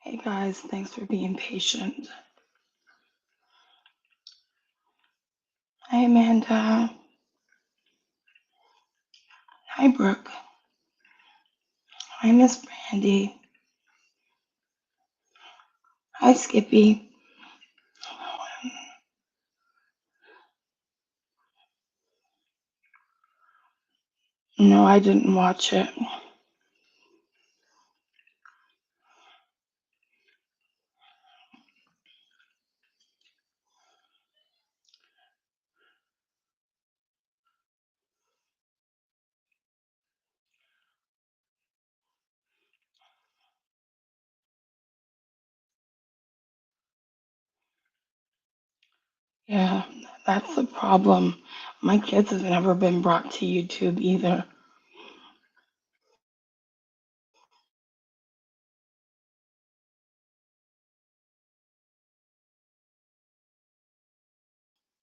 Hey guys, thanks for being patient. Hi Amanda. Hi Brooke. Hi Miss Brandy. Hi Skippy. No, I didn't watch it. Yeah, that's the problem. My kids have never been brought to YouTube either.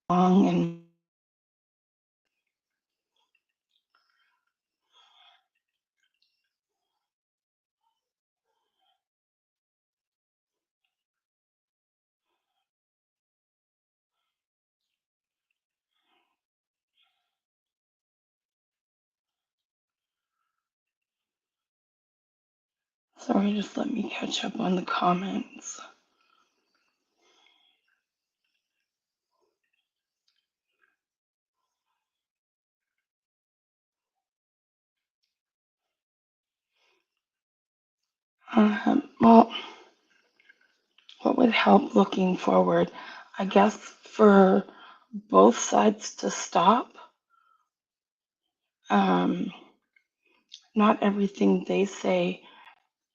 Long and sorry, just let me catch up on the comments. Well, what would help looking forward? I guess for both sides to stop. Um, Not everything they say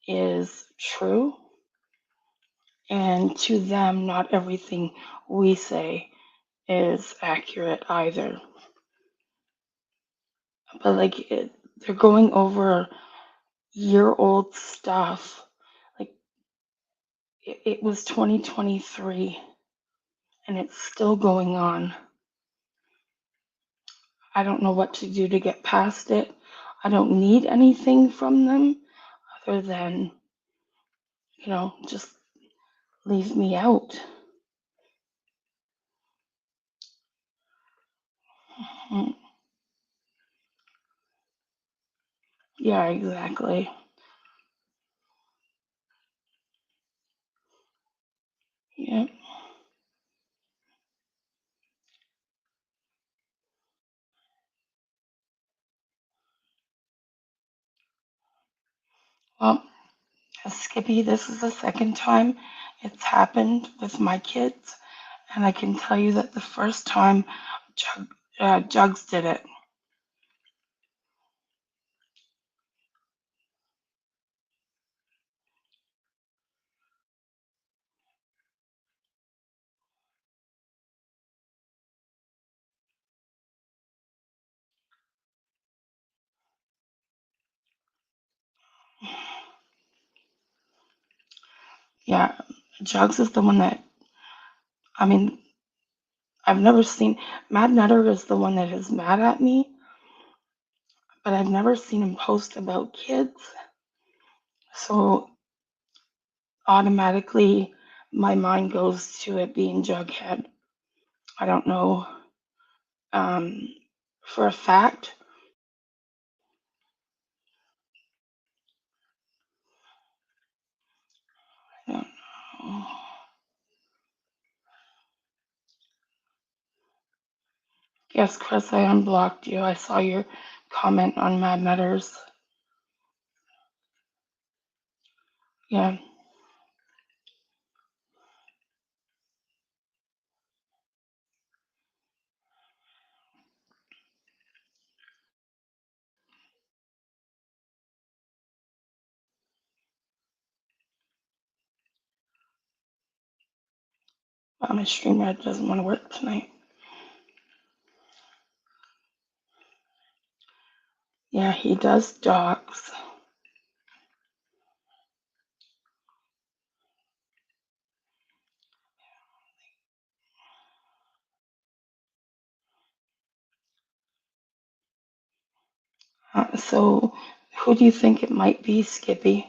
is true, and to them, not everything we say is accurate either. But they're going over year-old stuff. Like it was 2023, and it's still going on. I don't know what to do to get past it. I don't need anything from them other than, just leave me out. Mm, yeah, exactly. Yeah. Well, Skippy, this is the second time it's happened with my kids, and I can tell you that the first time Jugs did it. Yeah, Jugs is the one that, I mean, I've never seen, Mad Nutter is the one that is mad at me, but I've never seen him post about kids. So automatically my mind goes to it being Jughead. I don't know um, for a fact. I don't know. Yes, Chris, I unblocked you. I saw your comment on Mad Nutters. Yeah, my streamer doesn't want to work tonight. Yeah, he does dogs. So, who do you think it might be, Skippy?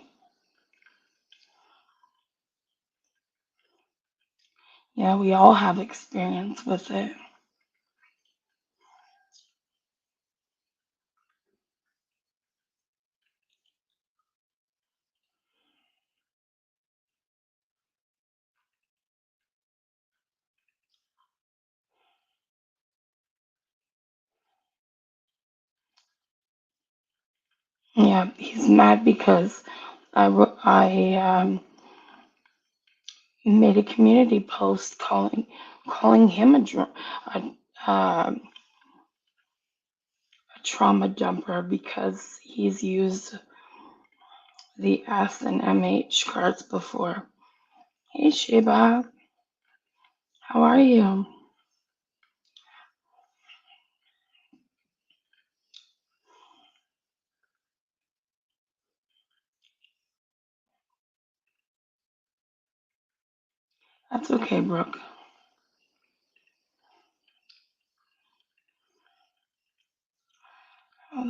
Yeah, we all have experience with it. Yeah, he's mad because I made a community post calling him a trauma dumper because he's used the S and MH cards before. Hey Sheba, how are you? That's okay, Brooke. Oh,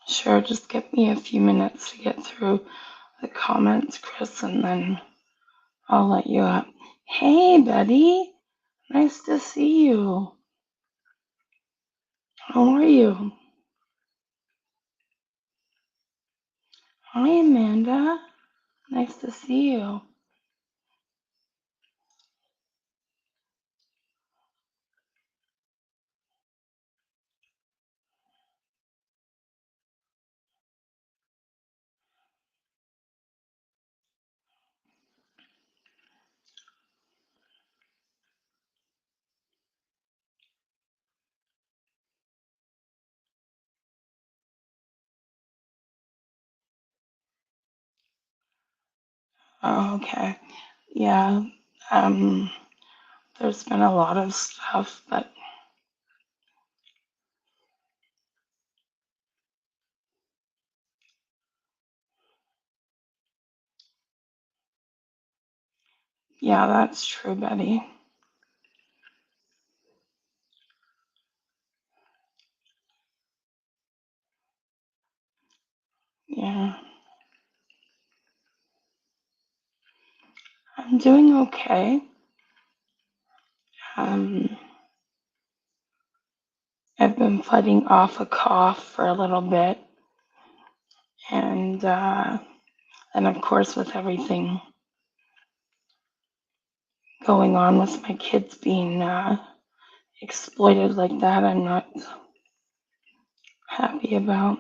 sure, just give me a few minutes to get through the comments, Chris, and then I'll let you up. Hey, Betty. Nice to see you. How are you? Hi, Amanda. Nice to see you. Oh, okay. Yeah. Um, there's been a lot of stuff, but yeah, that's true, Betty. Yeah. I'm doing okay. Um, I've been fighting off a cough for a little bit, and of course, with everything going on with my kids being exploited like that, I'm not happy about.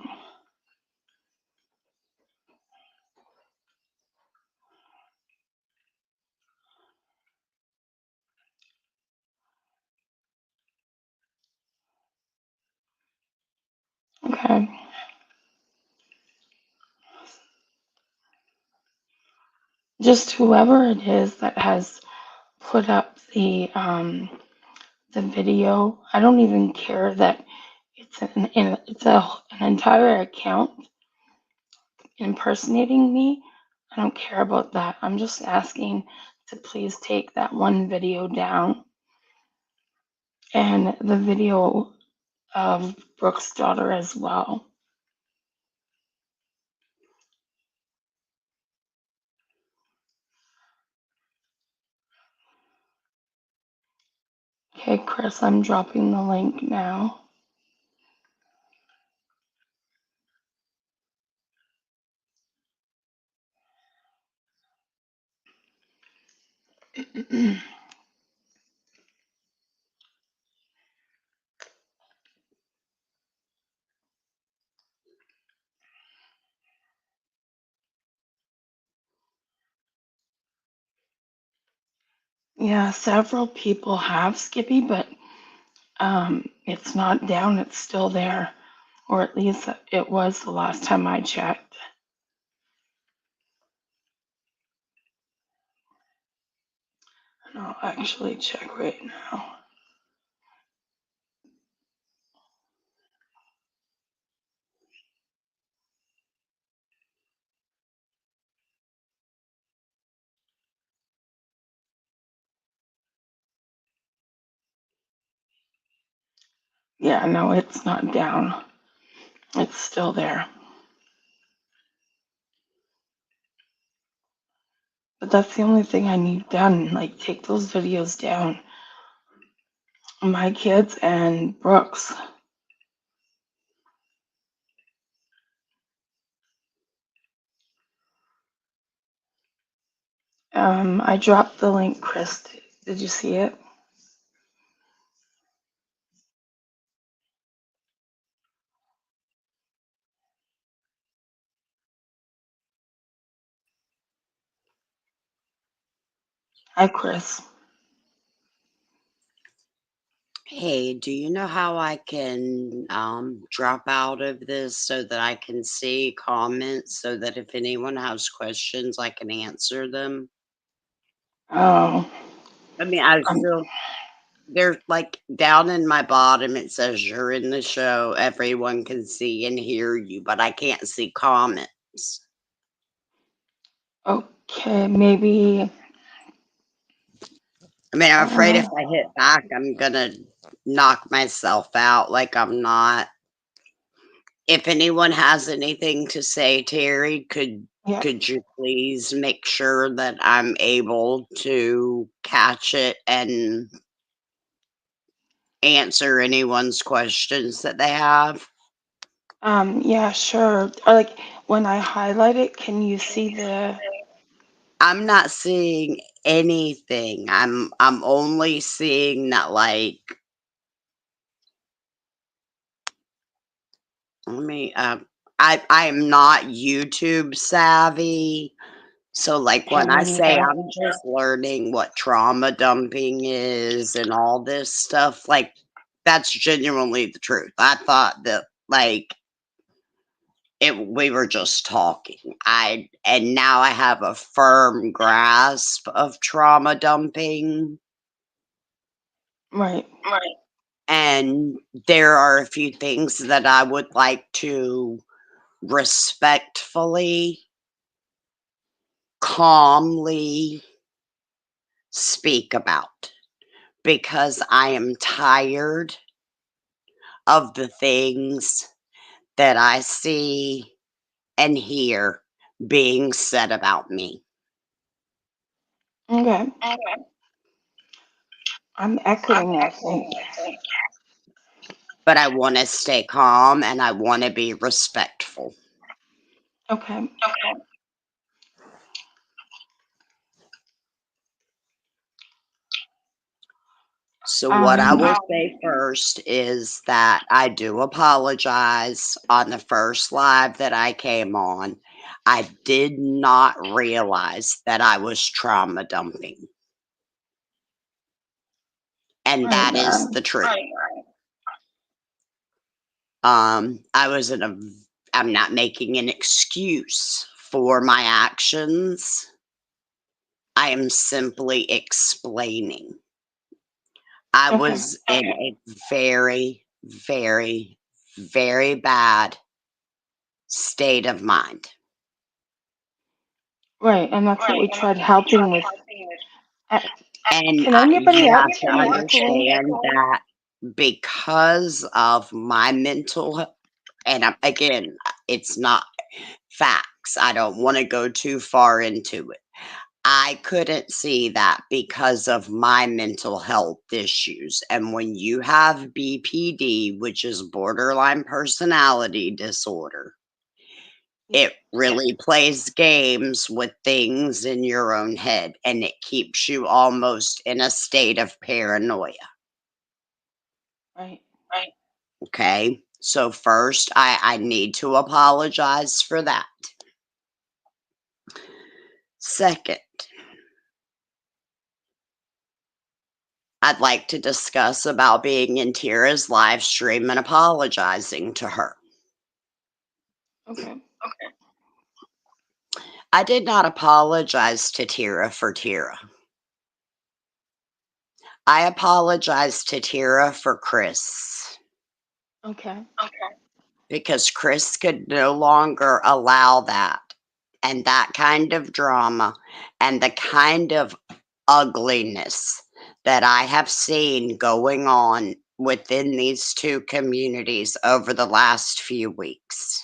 Okay. Just whoever it is that has put up the video, I don't even care that it's an entire account impersonating me. I don't care about that. I'm just asking to please take that one video down and the video of Brooke's daughter as well. Okay, Chris, I'm dropping the link now. Yeah, several people have Skippy, but it's not down, it's still there, or at least it was the last time I checked. And I'll actually check right now. Yeah, no, it's not down. It's still there. But that's the only thing I need done. Like, take those videos down. My kids and Brooks. I dropped the link, Chris. Did you see it? Hi, Chris. Hey, do you know how I can drop out of this so that I can see comments so that if anyone has questions, I can answer them? Oh, I mean, I um, still, they're like down in my bottom, it says you're in the show. Everyone can see and hear you, but I can't see comments. okay, maybe. I mean, I'm afraid if Uh, I hit back, I'm gonna knock myself out like I'm not. If anyone has anything to say, Terry, yeah. could you please make sure that I'm able to catch it and answer anyone's questions that they have? Yeah, sure. Or like when I highlight it, can you see the? I'm not seeing anything. I'm only seeing that like let me I am not YouTube savvy. So, like, Okay, when I me say neither. I'm just learning what trauma dumping is and all this stuff, like, that's genuinely the truth. I thought that, like, we were just talking. And now I have a firm grasp of trauma dumping. Right. Right. And there are a few things that I would like to respectfully, calmly speak about. Because I am tired of the things that I see and hear being said about me. Okay. Okay. I'm I'm echoing, I think. echoing, I think. But I want to stay calm and I want to be respectful. Okay. Okay. So, what I Um, will say first is that I do apologize on the first live that I came on. I did not realize that I was trauma dumping. And right. that is the truth. Right. I was in a I'm not making an excuse for my actions. I am simply explaining. I Okay. was in a very, very, very bad state of mind. Right, and that's what Right. we And that's tried what we helping tried with. helping with. Uh, And can anybody you else have hear to me echoing? understand that because of my and again, it's not facts. I don't want to go too far into it. I couldn't see that because of my mental health issues. And when you have BPD, which is borderline personality disorder, Yeah. it really plays games with things in your own head and it keeps you almost in a state of paranoia. Right. Right. Okay. So, first, I need to apologize for that. Second, I'd like to discuss about being in Tira's live stream and apologizing to her. Okay. Okay. I did not apologize to Tira for Tira. I apologized to Tira for Chris Okay. Okay. because Chris could no longer allow that and that kind of drama and the kind of ugliness that I have seen going on within these two communities over the last few weeks.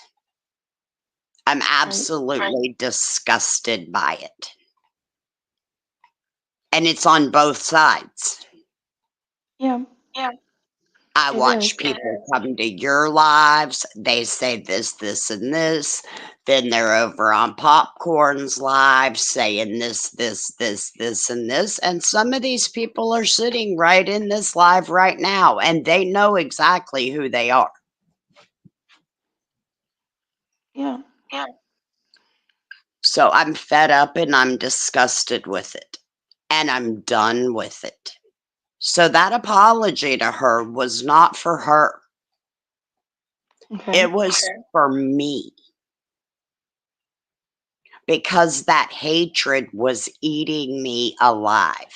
I'm Right. absolutely disgusted by it. And it's on both sides. Yeah, I it watch is. people come to your lives. They say this, this, and this. Then they're over on Popcorn's live saying this, this, this, this, and this. And some of these people are sitting right in this live right now, and they know exactly who they are. Yeah. So I'm fed up and I'm disgusted with it. And I'm done with it. So that apology to her was not for her. Okay. It was for me. Because that hatred was eating me alive.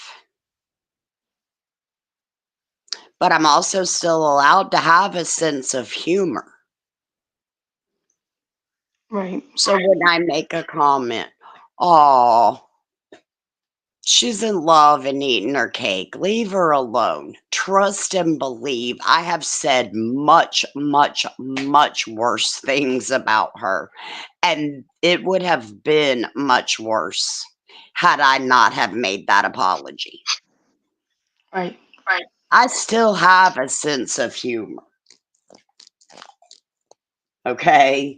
But I'm also still allowed to have a sense of humor. Right. So when I make a comment, oh, she's in love and eating her cake, leave her alone. Trust and believe. I have said much, much, much worse things about her. And it would have been much worse had I not have made that apology. Right. I still have a sense of humor. Okay.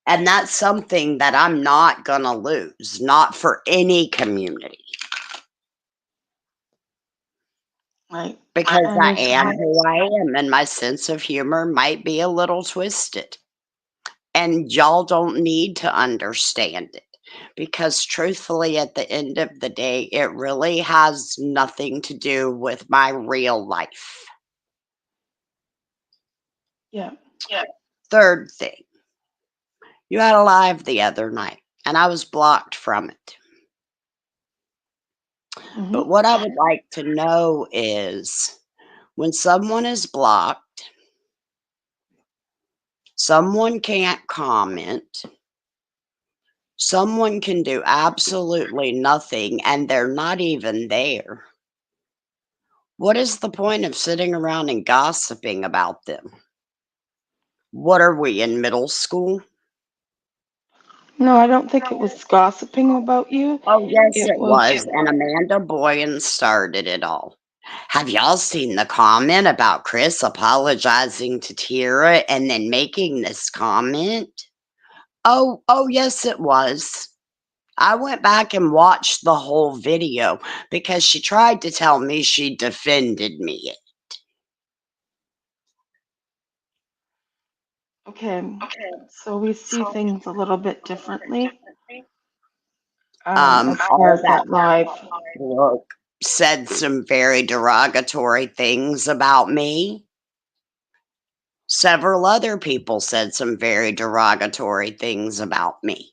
And that's something that I'm not going to lose, not for any community, Right. because I I am understand. who I am, and my sense of humor might be a little twisted. And y'all don't need to understand it because, truthfully, at the end of the day, it really has nothing to do with my real life. Yeah. Third thing, you had a live the other night, and I was blocked from it. Hmm. But what I would like to know is when someone is blocked, someone can't comment, someone can do absolutely nothing, and they're not even there. What is the point of sitting around and gossiping about them? What are we in middle school? No, I don't think it was gossiping about you. Oh, yes, It it was, was. And Amanda Boyan started it all. Have y'all seen the comment about Chris apologizing to Tira and then making this comment? Oh, yes, it was. I went back and watched the whole video because she tried to tell me she defended me. okay. So we see things a little bit differently as far All as that that live. look said some very derogatory things about me. Several other people said some very derogatory things about me.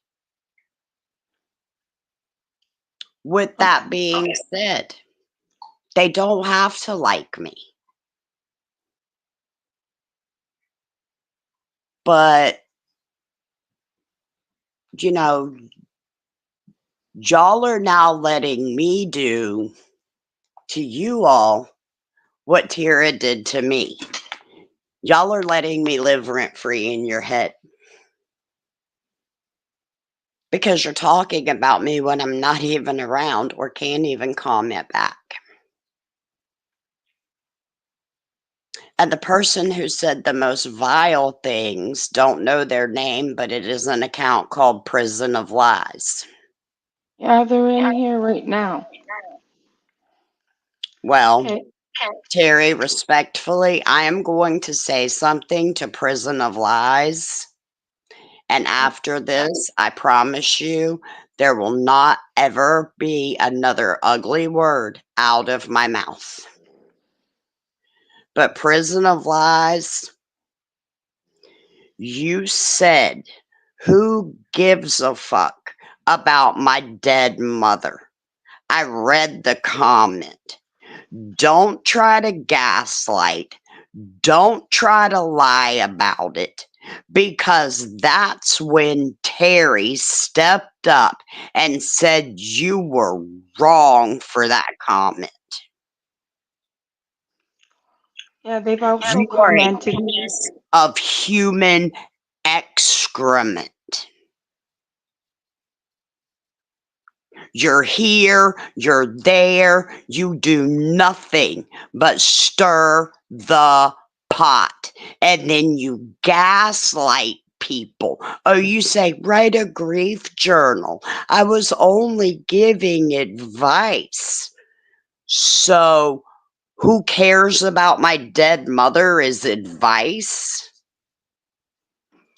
With that being said, they don't have to like me. But, you know, y'all are now letting me do to you all what Tira did to me. Y'all are letting me live rent free in your head because you're talking about me when I'm not even around or can't even comment back. And the person who said the most vile things don't know their name, but it is an account called Prison of Lies. Yeah, they're in here right now. Well, Okay. Terry, respectfully, I am going to say something to Prison of Lies. And after this, I promise you, there will not ever be another ugly word out of my mouth. But Prison of Lies, you said, who gives a fuck about my dead mother? I read the comment. Don't try to gaslight. Don't try to lie about it because that's when Terry stepped up and said you were wrong for that comment. Yeah, they've also You are a commented. piece of human excrement. You're here, you're there, you do nothing but stir the pot. And then you gaslight people. Oh, you say, write a grief journal. I was only giving advice. So, who cares about my dead mother is advice?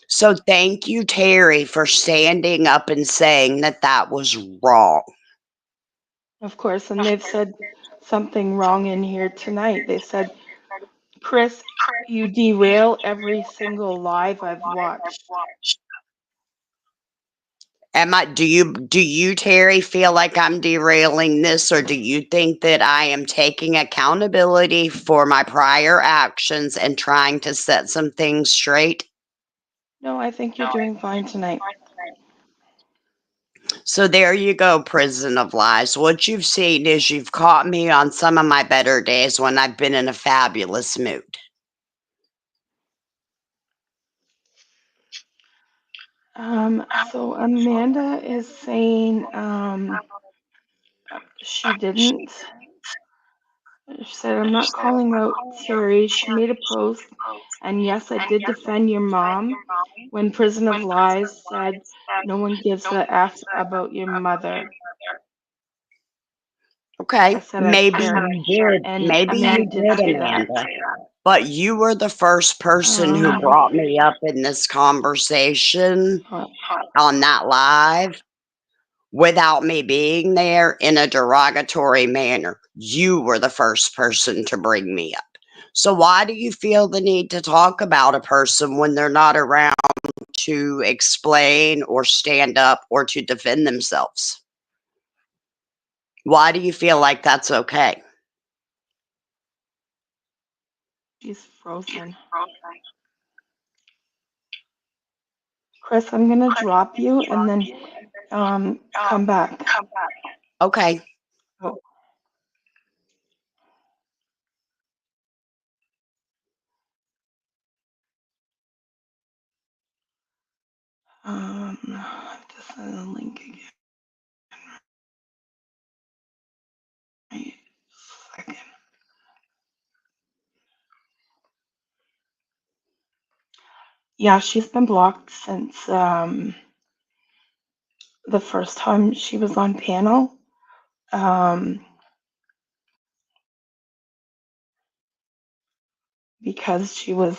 So, thank you, Terry, for standing up and saying that that was wrong. Of course, and they've said something wrong in here tonight. They said, Chris, you derail every single live I've watched. Do you, Terry, feel like I'm derailing this, or do you think that I am taking accountability for my prior actions and trying to set some things straight? No, I think you're doing fine tonight. So there you go, prison of lies. What you've seen is you've caught me on some of my better days when I've been in a fabulous mood. So Amanda is saying she didn't. She said, I'm not calling out Terry. She made a post, and yes, I did defend your mom when Prison of Lies said no one gives a F about your mother. I Okay, said I maybe cared, you did. and Maybe Amanda you did did, say that. Amanda. But you were the first person who Um, brought me up in this conversation uh, on that live without me being there in a derogatory manner. You were the first person to bring me up. So why do you feel the need to talk about a person when they're not around to explain or stand up or to defend themselves? Why do you feel like that's okay? she's frozen. Chris, I'm gonna drop you and then come back. Okay. Oh, I have to send a link again. Right, second. Yeah, she's been blocked since the first time she was on panel. Um, because she was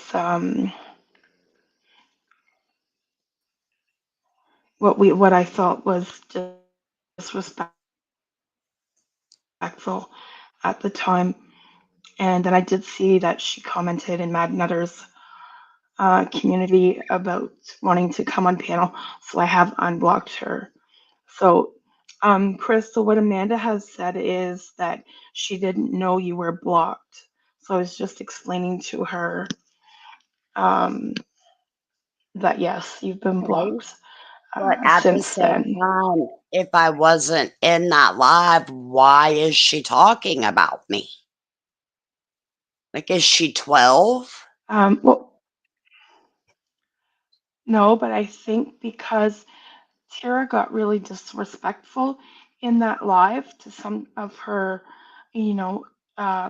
what I felt was disrespectful at the time. And then I did see that she commented in Mad Nutter's community about wanting to come on panel, so I have unblocked her. So, Chris, so what Amanda has said is that she didn't know you were blocked. So I was just explaining to her um, that yes, you've been Okay. blocked But at the since same then. time, if I wasn't in that live, why is she talking about me? Like, is she 12? Well, no, but I think because Tara got really disrespectful in that live to some of her, you know,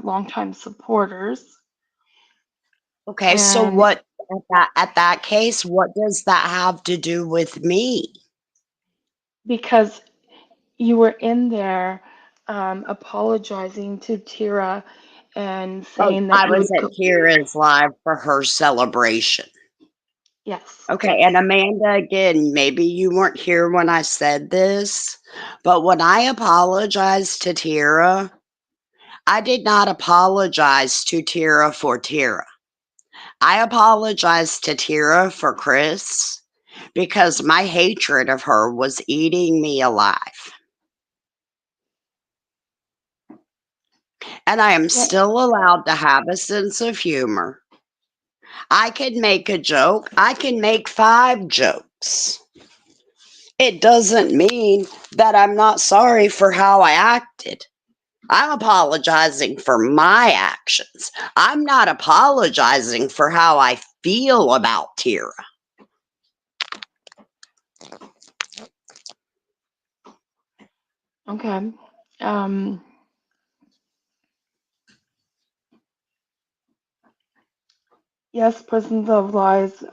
longtime supporters. Okay, so And what at that case, what does that have to do with me? because you were in there apologizing to Tara and Oh, saying that I you was would at go, Kira's live for her celebration. yes, Okay, and Amanda, again, maybe you weren't here when I said this, but when I apologized to Tira, I did not apologize to Tira for Tira. I apologized to Tira for Chris because my hatred of her was eating me alive. And I am yeah, still allowed to have a sense of humor. I can make a joke, I can make 5 jokes. It doesn't mean that I'm not sorry for how I acted. I'm apologizing for my actions. I'm not apologizing for how I feel about Tira. Okay. Um, yes, Prisons of Lies.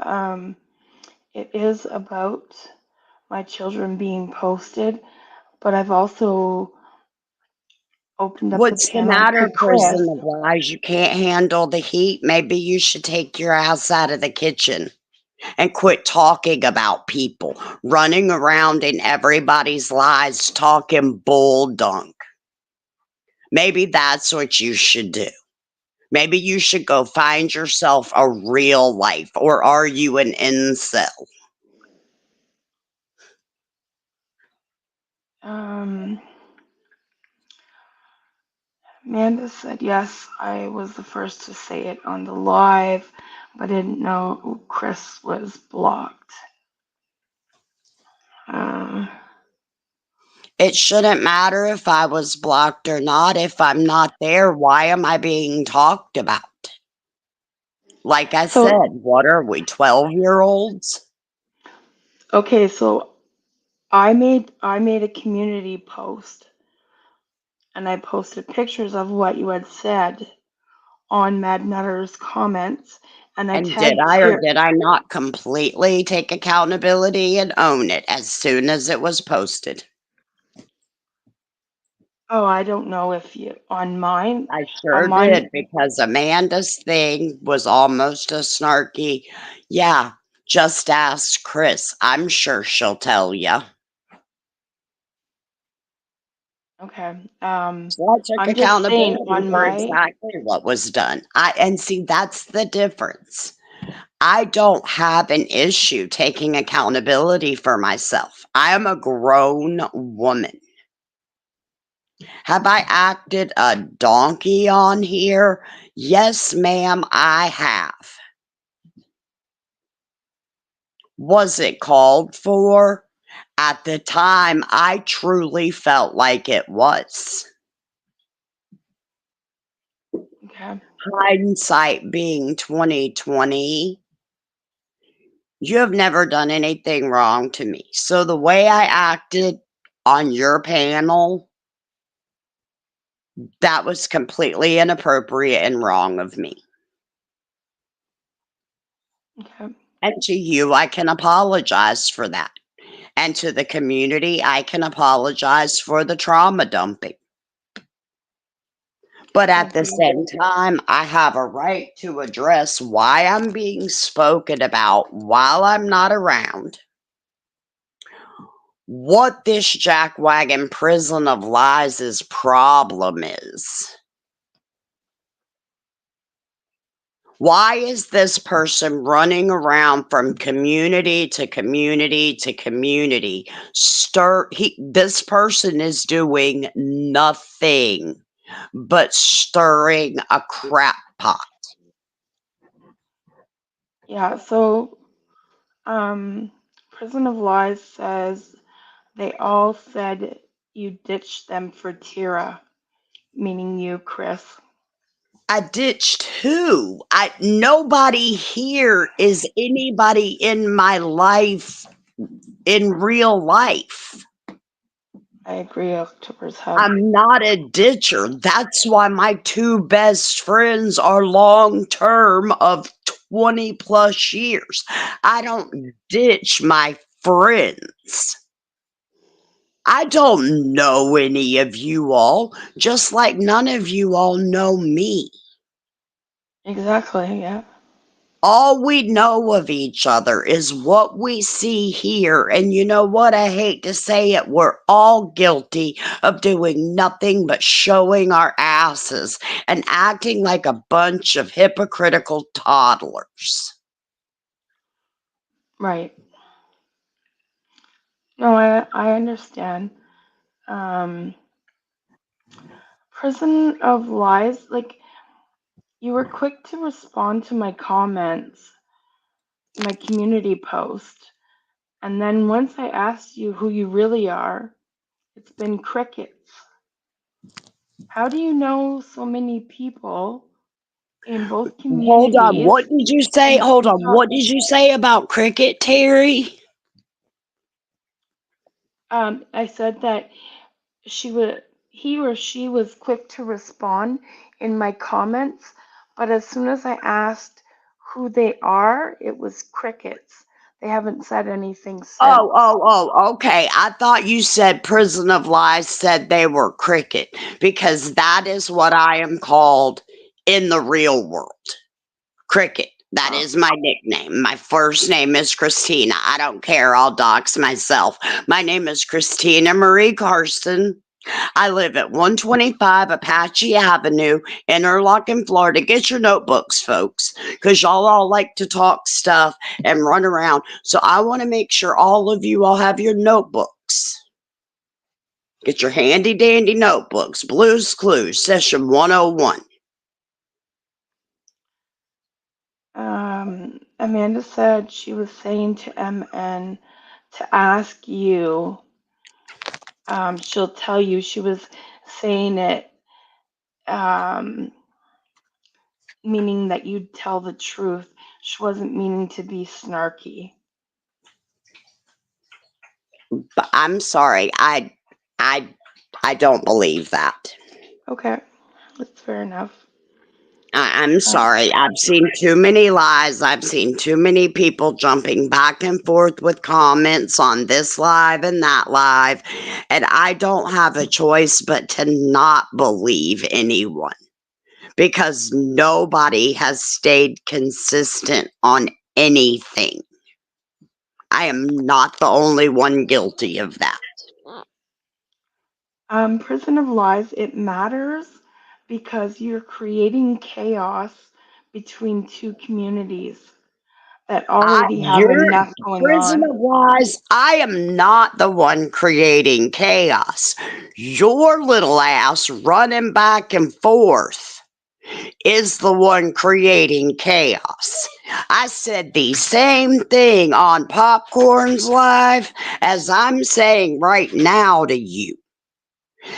It is about my children being posted, but I've also opened up the What's the panel matter, to Chris. Prison of Lies? You can't handle the heat? Maybe you should take your ass out of the kitchen and quit talking about people, running around in everybody's lives talking bull dunk. Maybe that's what you should do. Maybe you should go find yourself a real life, or are you an incel? Um, Amanda said yes, I was the first to say it on the live, but I didn't know Chris was blocked. Uh, It shouldn't matter if I was blocked or not. If I'm not there, why am I being talked about? Like I so said, what are we, 12-year-olds? okay, so I made a community post and I posted pictures of what you had said on Mad Nutter's comments, and I And did tagged I or Tier. did I not completely take accountability and own it as soon as it was posted? Oh, I don't know if you on mine. I On sure mine, did, because Amanda's thing was almost a snarky, yeah, just ask Chris. I'm sure she'll tell you. okay. So I took I'm just saying accountability on for my. exactly what was done. And see, that's the difference. I don't have an issue taking accountability for myself. I am a grown woman. Have I acted a donkey on here? Yes, ma'am, I have. Was it called for? At the time, I truly felt like it was. Okay. Hindsight being 2020, you have never done anything wrong to me. So the way I acted on your panel, that was completely inappropriate and wrong of me. Okay. And to you, I can apologize for that. And to the community, I can apologize for the trauma dumping. But at Thank the you. same time, I have a right to address why I'm being spoken about while I'm not around, what this jackwagon prison of lies' problem is. Why is this person running around from community to community to community? This person is doing nothing but stirring a crap pot. Yeah. So, Prison of Lies says they all said you ditched them for Tira, meaning you, Chris. I ditched who? Nobody here is anybody in my life in real life. I agree, October's Hub. I'm not a ditcher. That's why my two best friends are long term of 20 plus years. I don't ditch my friends. I don't know any of you all, just like none of you all know me. Exactly. Yeah. All we know of each other is what we see here. And you know what? I hate to say it. We're all guilty of doing nothing but showing our asses and acting like a bunch of hypocritical toddlers. Right. No, I understand. Um, Prison of Lies, like you were quick to respond to my comments, my community post, and then once I asked you who you really are, it's been crickets. How do you know so many people in both Hold on. communities What did you say? and Hold you on. talk? What did you say about cricket, Terry? I said that he or she was quick to respond in my comments, but as soon as I asked who they are, it was crickets. They haven't said anything since. Okay. I thought you said Prison of Lies said they were cricket because that is what I am called in the real world. Cricket. That Oh, is my nickname. My first name is Christina. I don't care. I'll dox myself. My name is Christina Marie Carson. I live at 125 Apache Avenue, Interlachen, Florida. Get your notebooks, folks, because y'all all like to talk stuff and run around. So I want to make sure all of you all have your notebooks. Get your handy dandy notebooks. Blues Clues, session 101. Amanda said she was saying to MN to ask you. She'll tell you she was saying it, um, meaning that you'd tell the truth. She wasn't meaning to be snarky. But I'm sorry. I I don't believe that. Okay, that's fair enough. I'm Uh, sorry. I've seen too many lies. I've seen too many people jumping back and forth with comments on this live and that live. And I don't have a choice but to not believe anyone because nobody has stayed consistent on anything. I am not the only one guilty of that. Prison of Lies, it matters because you're creating chaos between two communities that already have You're enough going Prison on. of Lies. I am not the one creating chaos. Your little ass running back and forth is the one creating chaos. I said the same thing on Popcorn's Live as I'm saying right now to you.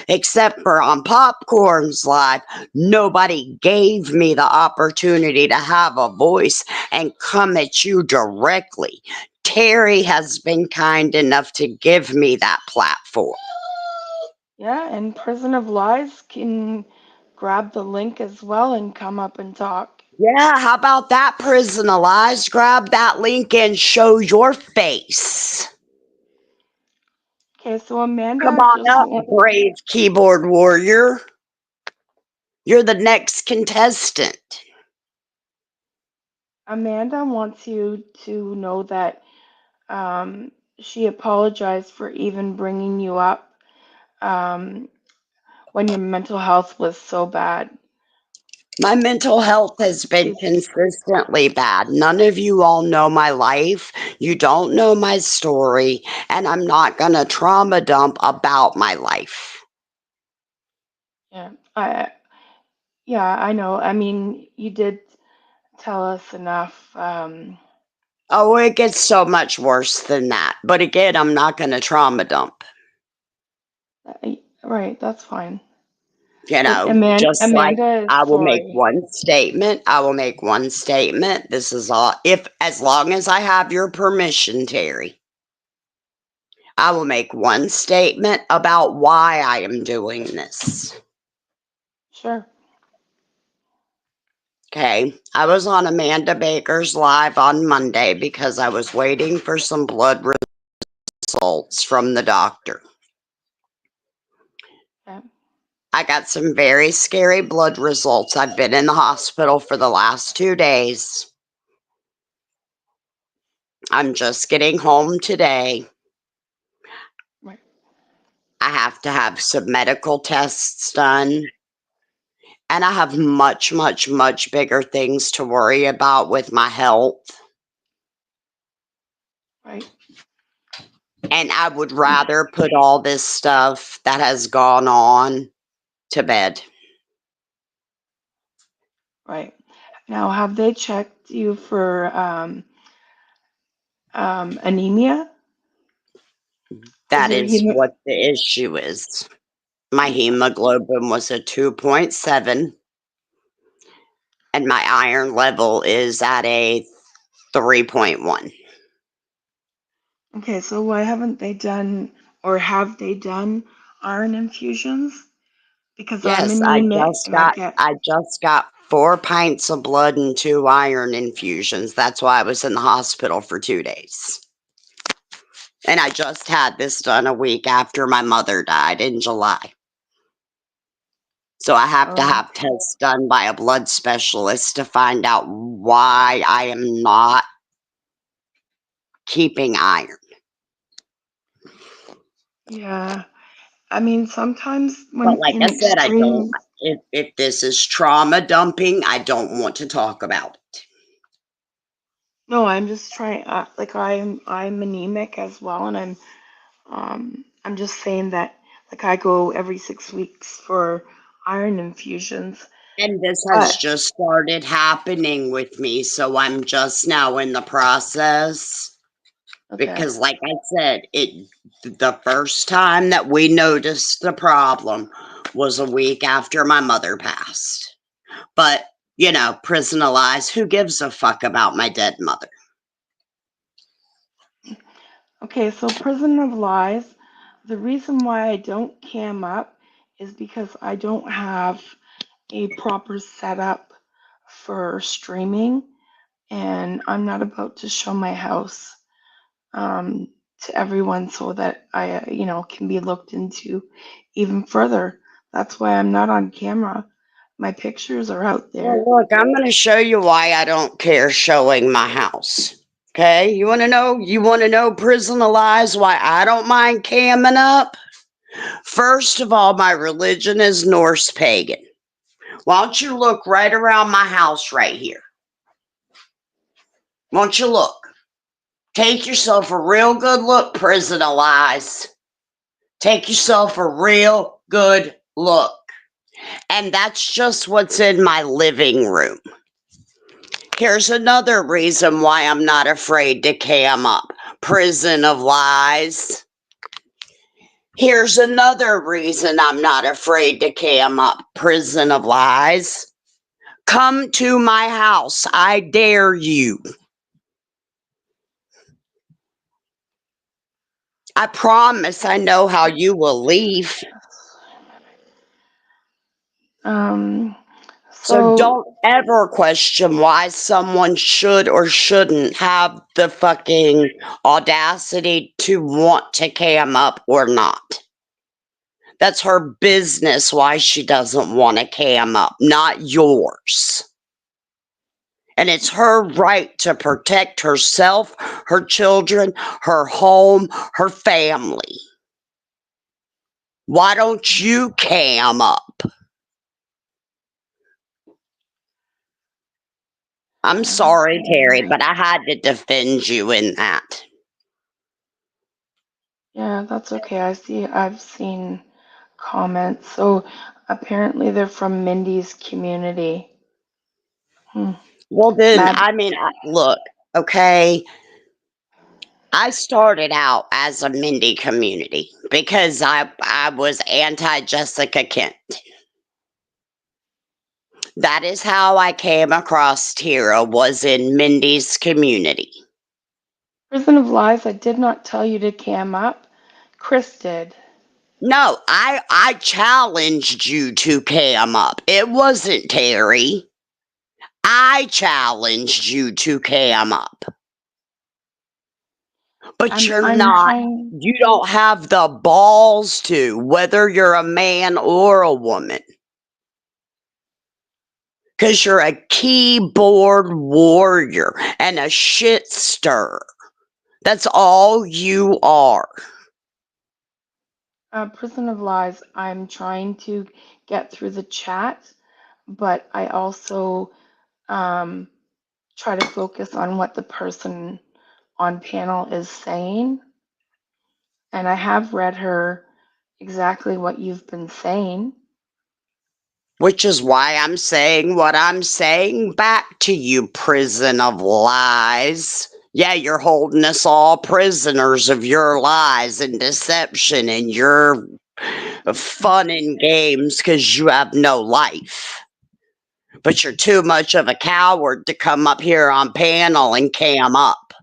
Except for on Popcorn's Live, nobody gave me the opportunity to have a voice and come at you directly. Terry has been kind enough to give me that platform. Yeah, and Prison of Lies can grab the link as well and come up and talk. Yeah, how about that, Prison of Lies? Grab that link and show your face. Okay, so Come Amanda on just up, want brave keyboard warrior. You're the next contestant. Amanda wants you to know that she apologized for even bringing you up um, when your mental health was so bad. My mental health has been She's consistently bad. None of you all know my life. You don't know my story, and I'm not going to trauma dump about my life. yeah, I know. I mean, you did tell us enough. Oh, it gets so much worse than that. But again, I'm not going to trauma dump. Right, that's fine. You But know, just like Amanda is I will make sorry. one statement. I will make one statement. This is all, if as long as I have your permission, Terry, I will make one statement about why I am doing this. Sure. Okay, I was on Amanda Baker's live on Monday because I was waiting for some blood results from the doctor. Okay. I got some very scary blood results. I've been in the hospital for the last 2 days. I'm just getting home today. Right. I have to have some medical tests done. And I have much, much, much bigger things to worry about with my health. Right. And I would rather put all this stuff that has gone on to bed. Right. Now, have they checked you for anemia? Is That your is hemo? what the issue is. My hemoglobin was a 2.7, and my iron level is at a 3.1. Okay, so why haven't they done, or have they done iron infusions because I'm Yes, anemic and I get. I just got 4 pints of blood and 2 iron infusions. That's why I was in the hospital for 2 days. And I just had this done a week after my mother died in July. So I have to Oh, have tests done by a blood specialist to find out why I am not keeping iron. yeah. I mean, sometimes But when like in I said, I don't extreme. if this is trauma dumping, I don't want to talk about it. No, I'm just trying. Like I'm anemic as well, and I'm just saying that like I go every 6 weeks for iron infusions. And this has But just started happening with me, so I'm just now in the process okay, because like I said, it the first time that we noticed the problem was a week after my mother passed. But, prison of lies, who gives a fuck about my dead mother? okay. So Prison of Lies. The reason why I don't cam up is because I don't have a proper setup for streaming, and I'm not about to show my house um, to everyone so that I, can be looked into even further. That's why I'm not on camera. My pictures are out Well, there. look, I'm going to show you why I don't care showing my house. Okay? You want to know? You want to know prison of lies why I don't mind camming up? First of all, my religion is Norse pagan. Why don't you look right around my house right here? Why don't you look? Take yourself a real good look, prison of lies. Take yourself a real good look. And that's just what's in my living room. Here's another reason why I'm not afraid to cam up. Prison of lies. Here's another reason I'm not afraid to cam up. Prison of lies. Come to my house. I dare you. I promise I know how you will leave. Um, So so don't ever question why someone should or shouldn't have the fucking audacity to want to cam up or not. That's her business why she doesn't want to cam up, not yours. And it's her right to protect herself, her children, her home, her family. Why don't you cam up? I'm sorry, Terry, but I had to defend you in that. yeah, that's okay. I've seen comments. So apparently they're from Mindy's community. Hmm. Well, then, Mad. look, okay, I started out as a Mindy community because I was anti Jessica Kent. That is how I came across Tira, was in Mindy's community. Prison of Lies. I did not tell you to cam up. Chris did. No, I challenged you to cam up. It wasn't Terry. I challenged you to cam up. But you're I'm not. trying. You don't have the balls to, whether you're a man or a woman. Because you're a keyboard warrior and a shit stirrer. That's all you are. Prison of Lies. I'm trying to get through the chat, but I also um, try to focus on what the person on panel is saying. And I have read her exactly what you've been saying. Which is why I'm saying what I'm saying back to you, prison of lies. Yeah, you're holding us all prisoners of your lies and deception and your fun and games because you have no life. But you're too much of a coward to come up here on panel and cam up.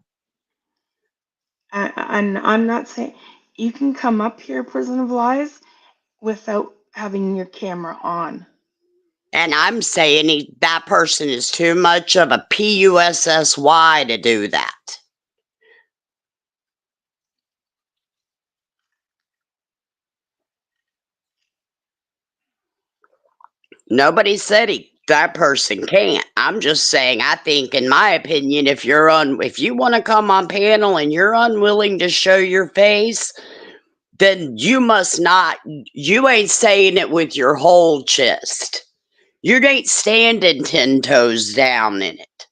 And I'm not saying you can come up here, Prison of Lies, without having your camera on. And I'm saying that person is too much of a PUSSY to do that. Nobody said that person can't. I'm just saying, I think, in my opinion, if you want to come on panel and you're unwilling to show your face, then you ain't saying it with your whole chest. You ain't standing 10 toes down in it.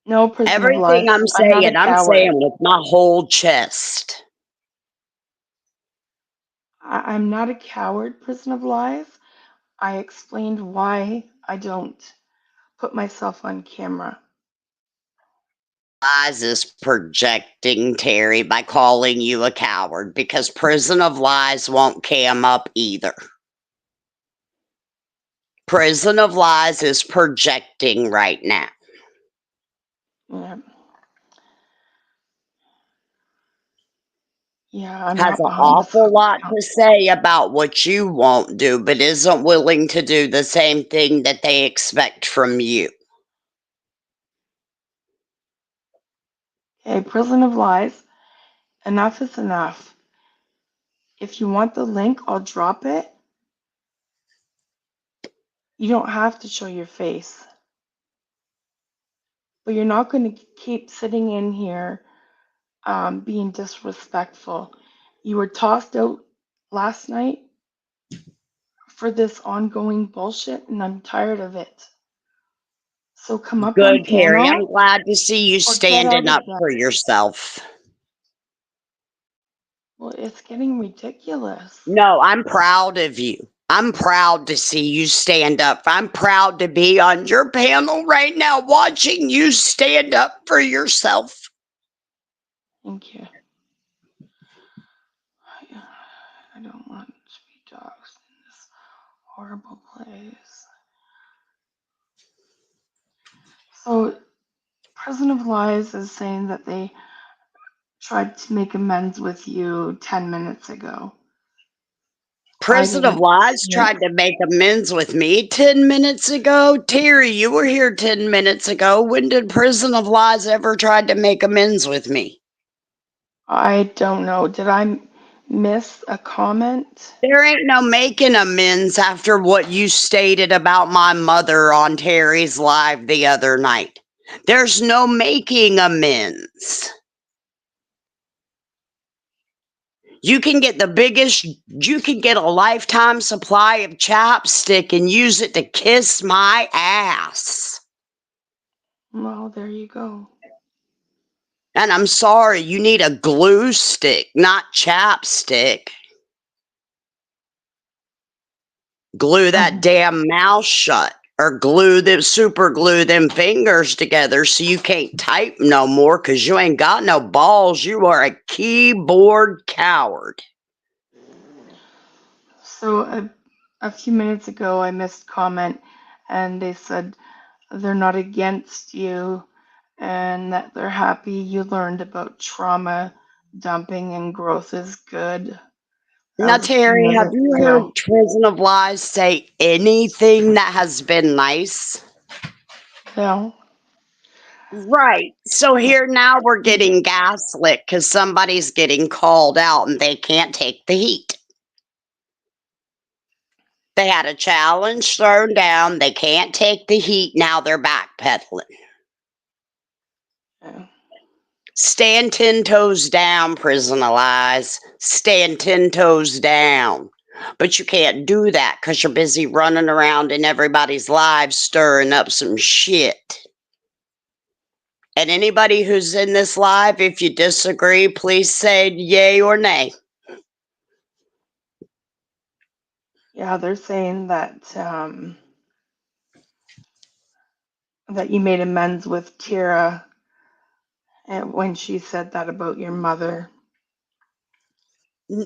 No, prison of Everything lies. I'm not a I'm coward. saying with my whole chest. I'm not a coward, prison of lies. I explained why I don't put myself on camera. Lies is projecting, Terry, by calling you a coward, because Prison of Lies won't cam up either. Prison of Lies is projecting right now. Yeah. Yeah, I'm Has not an behind the awful lot account. to say about what you won't do, but isn't willing to do the same thing that they expect from you. Okay, prison of lies. Enough is enough. If you want the link, I'll drop it. You don't have to show your face. But you're not going to keep sitting in here being disrespectful. You were tossed out last night for this ongoing bullshit, and I'm tired of it. So come up on Good, Terry. panel I'm glad to see you or get out standing of up that. for yourself. Well, it's getting ridiculous. No, I'm proud of you. I'm proud to see you stand up. I'm proud to be on your panel right now watching you stand up for yourself. Thank you. I don't want to be doxxed in this horrible place. So, Prison of Lies is saying that they tried to make amends with you 10 minutes ago. Prison of Lies tried to make amends with me 10 minutes ago. Terry, you were here 10 minutes ago. When did Prison of Lies ever try to make amends with me? I don't know. Did I miss a comment? There ain't no making amends after what you stated about my mother on Terry's live the other night. There's no making amends. You can get a lifetime supply of chapstick and use it to kiss my ass. Well, there you go. And I'm sorry, you need a glue stick, not chapstick. Glue that damn mouth shut, or super glue them fingers together so you can't type no more because you ain't got no balls. You are a keyboard coward. So a few minutes ago, I missed comment, and they said they're not against you, and that they're happy you learned about trauma dumping and growth is good. Now, Terry, have you heard ago. Prison of Lies say anything that has been nice? No. Right. So here now we're getting gaslit because somebody's getting called out and they can't take the heat. They had a challenge thrown down. They can't take the heat. Now they're backpedaling. Yeah. Stand 10 toes down, Prison of Lies. Stand 10 toes down. But you can't do that because you're busy running around in everybody's lives stirring up some shit. And anybody who's in this live, if you disagree, please say yay or nay. Yeah, they're saying that that you made amends with Tira when she said that about your mother.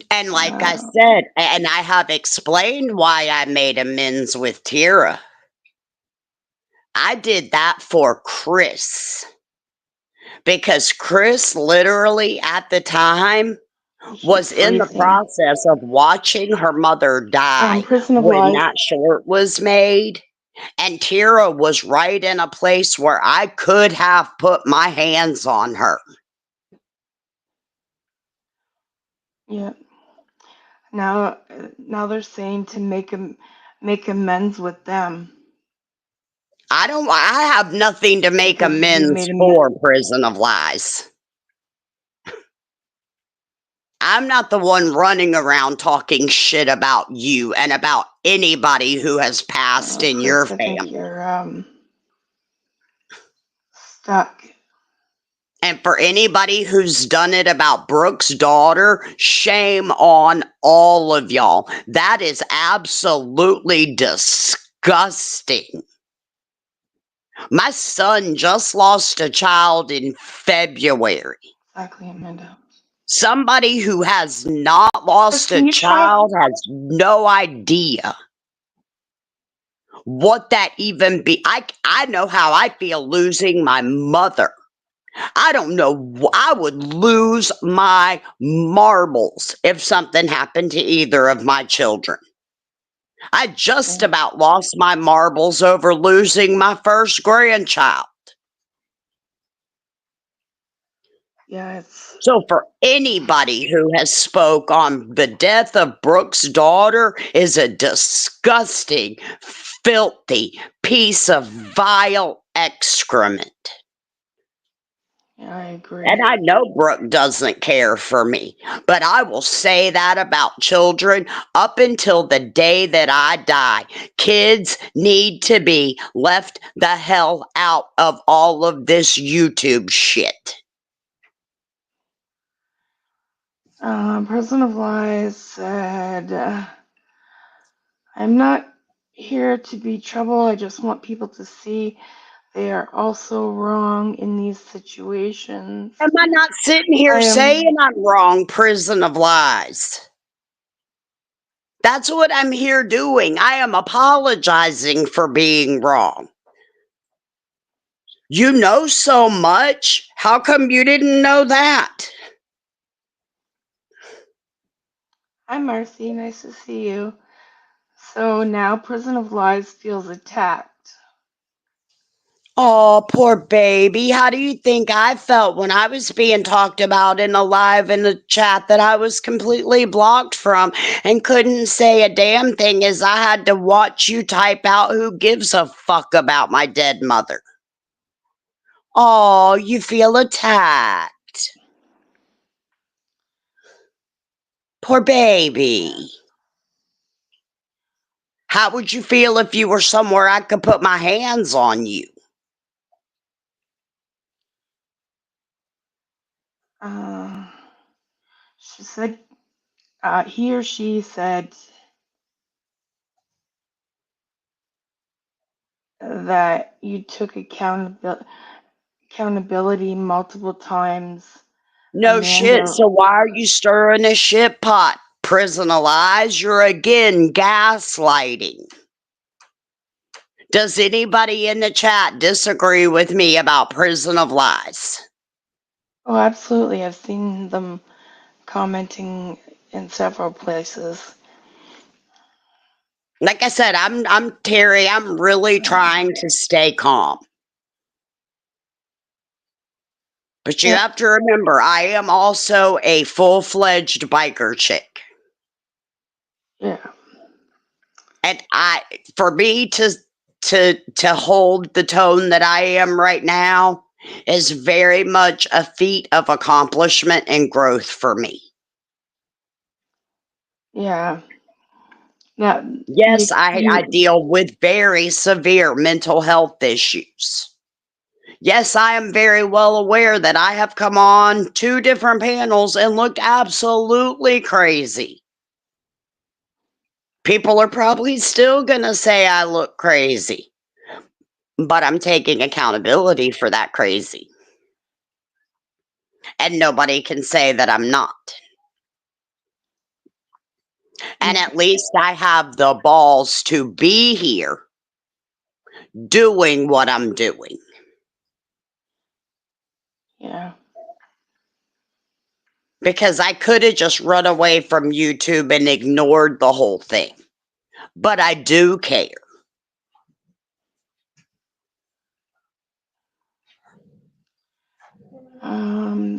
And like I said, and I have explained why I made amends with Tira. I did that for Chris. Because Chris literally at the time You keep was in the freezing. process of watching her mother die Prison of when Lies. that short was made. And Tira was right in a place where I could have put my hands on her. Yeah. Now they're saying to make amends with them I have nothing to make because you amends made a for, Prison of Lies. I'm not the one running around talking shit about you and about anybody who has passed in your Chris, I think family. you're stuck. And for anybody who's done it about Brooke's daughter, shame on all of y'all. That is absolutely disgusting. My son just lost a child in February. Exactly, Amanda. Somebody who has not Chris, lost a can you try? child has no idea what that even be. I know how I feel losing my mother. I don't know. I would lose my marbles if something happened to either of my children. I just Yeah, about lost my marbles over losing my first grandchild. yeah, it's So for anybody who has spoke on the death of Brooke's daughter is a disgusting, filthy piece of vile excrement. yeah, I agree. And I know Brooke doesn't care for me, but I will say that about children up until the day that I die. Kids need to be left the hell out of all of this YouTube shit. President of Lies said, "I'm not here to be trouble. I just want people to see they are also wrong in these situations. Am I not sitting here I am, saying I'm wrong, Prison of Lies? That's what I'm here doing. I am apologizing for being wrong. You know so much. How come you didn't know that? hi Marcy, nice to see you. So now Prison of Lies feels attacked. Oh, poor baby. How do you think I felt when I was being talked about in a live in the chat that I was completely blocked from and couldn't say a damn thing as I had to watch you type out who gives a fuck about my dead mother? Oh, you feel attacked. Poor baby. How would you feel if you were somewhere I could put my hands on you? Uh, she said, he or she said that you took accountability multiple times, No shit. Amanda. So why are you stirring a shit pot? Prison of Lies, you're again gaslighting. Does anybody in the chat disagree with me about Prison of Lies? Oh, absolutely. I've seen them commenting in several places. Like I said, I'm Terry. I'm really trying to stay calm. But you Yeah, have to remember, I am also a full-fledged biker chick. yeah, And for me to hold the tone that I am right now is very much a feat of accomplishment and growth for me. yeah. Now, Yes, I deal with very severe mental health issues. Yes, I am very well aware that I have come on 2 different panels and looked absolutely crazy. People are probably still gonna say I look crazy, but I'm taking accountability for that crazy. And nobody can say that I'm not. And at least I have the balls to be here doing what I'm doing. yeah. because I could have just run away from YouTube and ignored the whole thing. But I do care.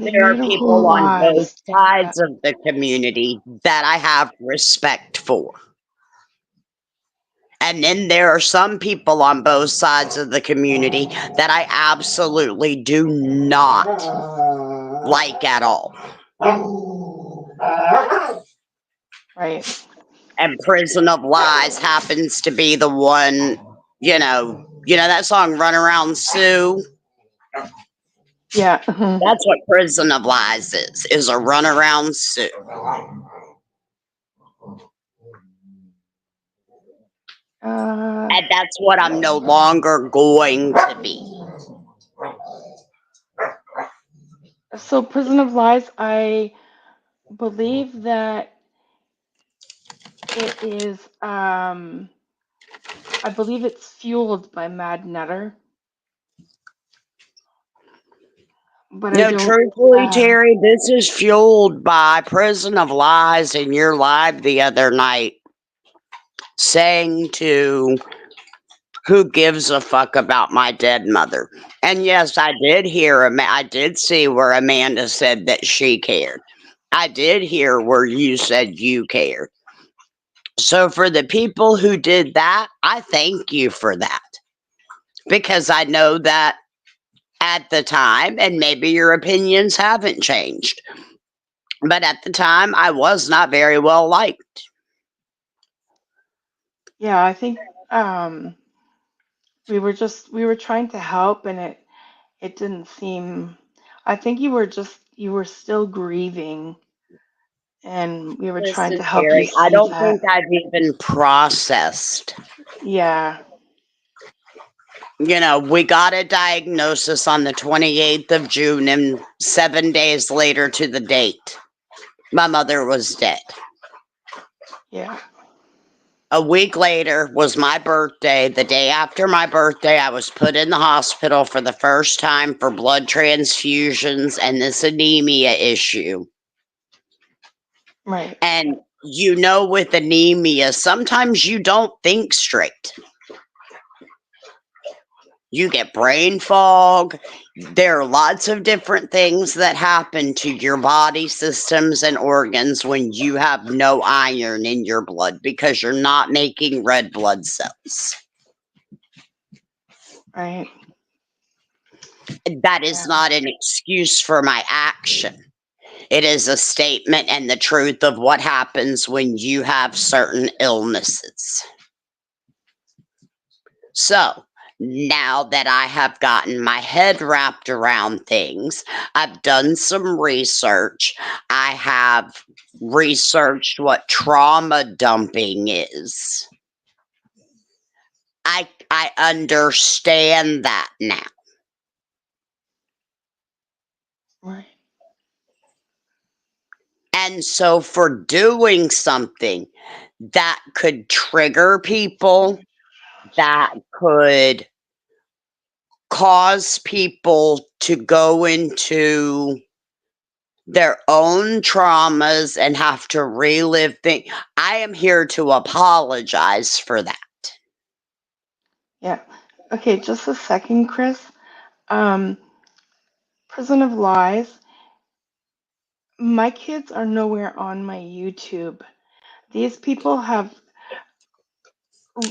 They There are made a whole people on lot of both stuff that, sides of the community that I have respect for. And then there are some people on both sides of the community that I absolutely do not like at all. right? And Prison of Lies happens to be the one, that song Run Around Sue? Yeah. That's what Prison of Lies is a run around Sue. And that's what I'm no longer going to be. So Prison of Lies, I believe that it is, I believe it's fueled by Mad Nutter, but I No, don't, truthfully, Terry, this is fueled by Prison of Lies in your live the other night saying to who gives a fuck about my dead mother. And yes, I did see where Amanda said that she cared. I did hear where you said you cared. So for the people who did that, I thank you for that. Because I know that at the time, and maybe your opinions haven't changed, but at the time, I was not very well liked. yeah, I think we were trying to help, and it didn't seem. I think you were still grieving, and we were trying Listen, to help you Terry, I see don't that. think I've even processed. Yeah, We got a diagnosis on the 28th of June, and 7 days later to the date, my mother was dead. yeah, A week later was my birthday. The day after my birthday, I was put in the hospital for the first time for blood transfusions and this anemia issue. right. And with anemia, sometimes you don't think straight. You get brain fog. There are lots of different things that happen to your body systems and organs when you have no iron in your blood because you're not making red blood cells. Right. That is Yeah. not an excuse for my action. It is a statement and the truth of what happens when you have certain illnesses. So, now that I have gotten my head wrapped around things, I've done some research. I have researched what trauma dumping is. I understand that now. Right. And so, for doing something that could trigger people, that could cause people to go into their own traumas and have to relive things, I am here to apologize for that. Yeah. Okay, just a second, Chris. Um, Prison of Lies. My kids are nowhere on my YouTube. These people have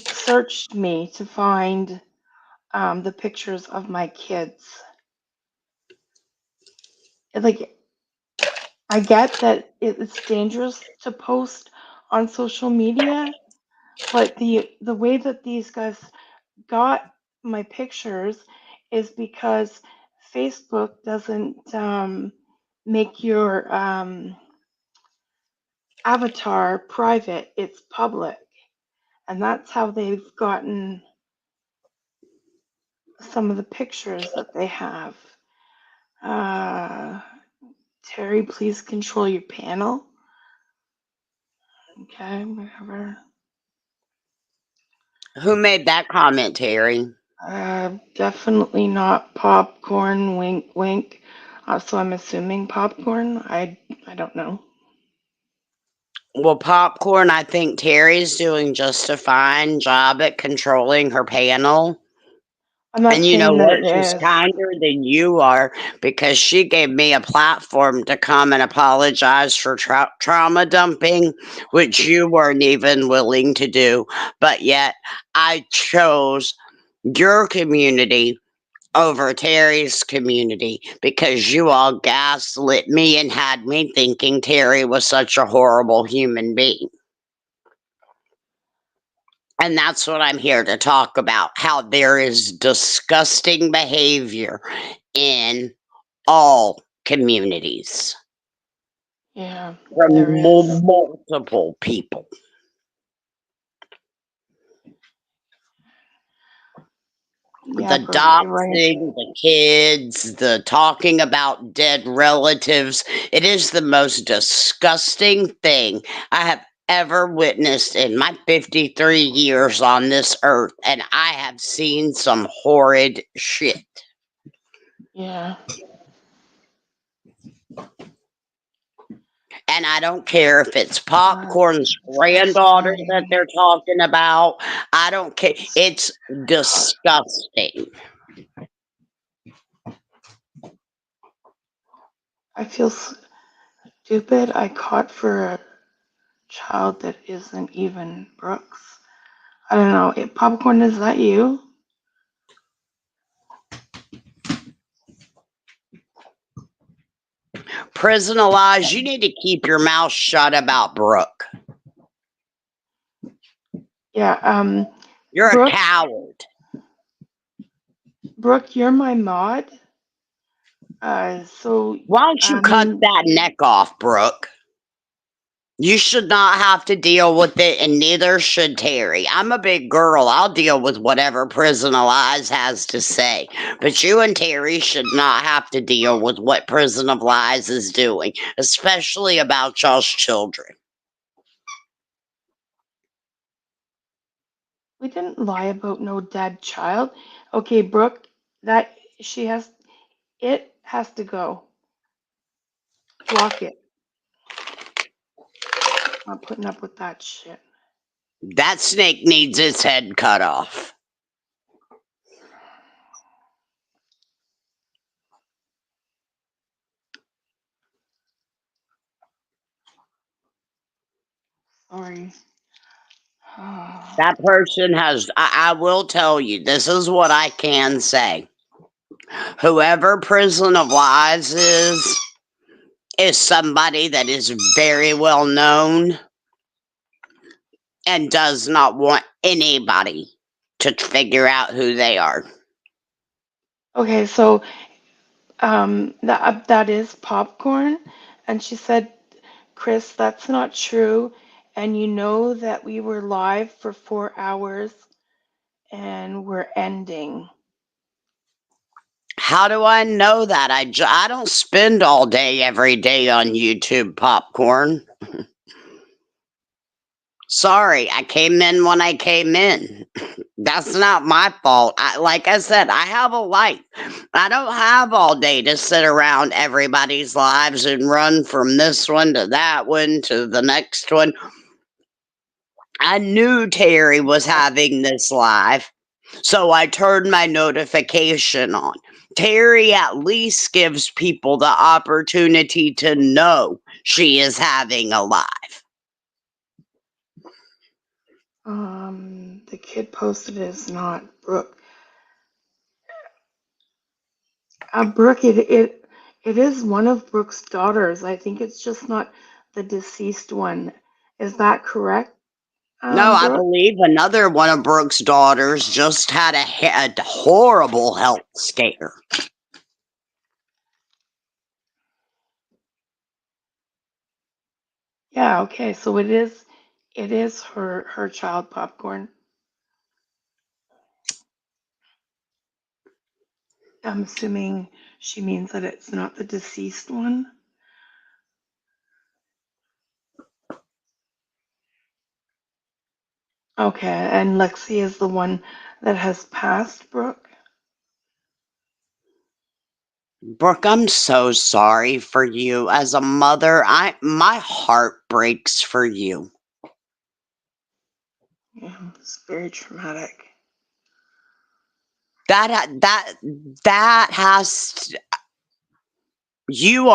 searched me to find the pictures of my kids. Like, I get that it's dangerous to post on social media, but the way that these guys got my pictures is because Facebook doesn't make your avatar private, it's public. And that's how they've gotten some of the pictures that they have. Uh, Terry, please control your panel. Okay, whatever. Who made that comment, Terry? Definitely not popcorn, wink, wink. So I'm assuming popcorn. I don't know. Well, Popcorn, I think Terry's doing just a fine job at controlling her panel. I'm not And you know saying that what? it She's is. kinder than you are because she gave me a platform to come and apologize for trauma dumping, which you weren't even willing to do. But yet, I chose your community over Terry's community because you all gaslit me and had me thinking Terry was such a horrible human being. And that's what I'm here to talk about, how there is disgusting behavior in all communities Yeah, from there is. multiple people. Yeah, The Brooke, you're right. doxing, the kids, the talking about dead relatives. It is the most disgusting thing I have ever witnessed in my 53 years on this earth. And I have seen some horrid shit. Yeah. And I don't care if it's That's Popcorn's granddaughter that disgusting. they're talking about. I don't care. It's God. disgusting. I feel stupid. I caught for a child that isn't even Brooks. I don't know. Popcorn, is that you? Prison Elias, you need to keep your mouth shut about Brooke. Yeah. You're a Brooke, coward. Brooke, you're my mod. So Why don't you I cut mean, that neck off, Brooke? You should not have to deal with it, and neither should Terry. I'm a big girl. I'll deal with whatever Prison of Lies has to say. But you and Terry should not have to deal with what Prison of Lies is doing, especially about y'all's children. we didn't lie about no dead child. Okay, Brooke, that she has it has to go. Block it. Not putting up with that shit. That snake needs its head cut off. Sorry. That person has, I will tell you, this is what I can say. Whoever Prison of Lies is somebody that is very well known and does not want anybody to figure out who they are. Okay, so that is popcorn, and she said, Chris, that's not true, and you know that we were live for 4 hours and we're ending. How do I know that? I don't spend all day every day on YouTube, Popcorn. Sorry, I came in when I came in. That's not my fault. Like I said, I have a life. I don't have all day to sit around everybody's lives and run from this one to that one to the next one. I knew Terry was having this live, so I turned my notification on. Terry at least gives people the opportunity to know she is having a live. The kid posted is not Brooke. Brooke, it is one of Brooke's daughters. I think it's just not the deceased one. Is that correct, No, I Brooke? believe another one of Brooke's daughters just had a horrible health scare. Yeah, okay, so it is her child popcorn. I'm assuming she means that it's not the deceased one. Okay, and Lexi is the one that has passed, Brooke. Brooke, I'm so sorry for you. As a mother, my heart breaks for you. Yeah, it's very traumatic. That has to, you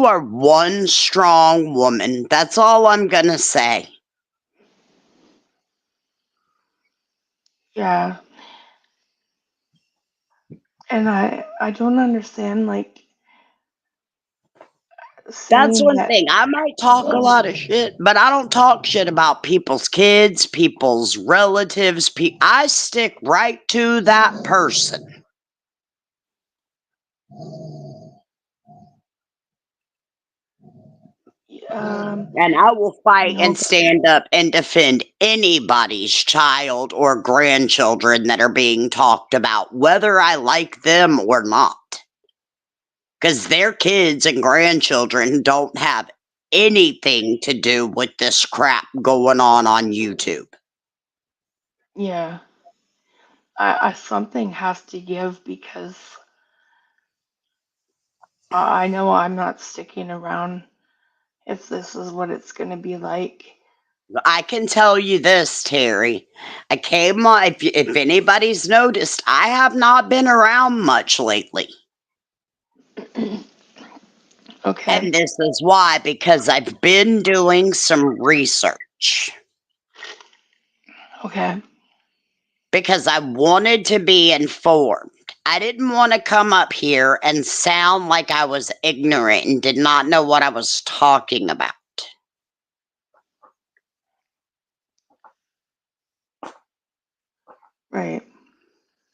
are one strong woman. That's all I'm gonna say. Yeah, and I don't understand like That's saying one that. thing. I might talk a lot of shit, but I don't talk shit about people's kids, people's relatives. I stick right to that person. Um, And I will fight no, and but stand up and defend anybody's child or grandchildren that are being talked about, whether I like them or not. Because their kids and grandchildren don't have anything to do with this crap going on YouTube. yeah, I something has to give because I know I'm not sticking around if this is what it's gonna be like. I can tell you this, Terry. I came on, if anybody's noticed, I have not been around much lately. Okay, And this is why, because I've been doing some research. okay, Because I wanted to be informed. I didn't want to come up here and sound like I was ignorant and did not know what I was talking about. right.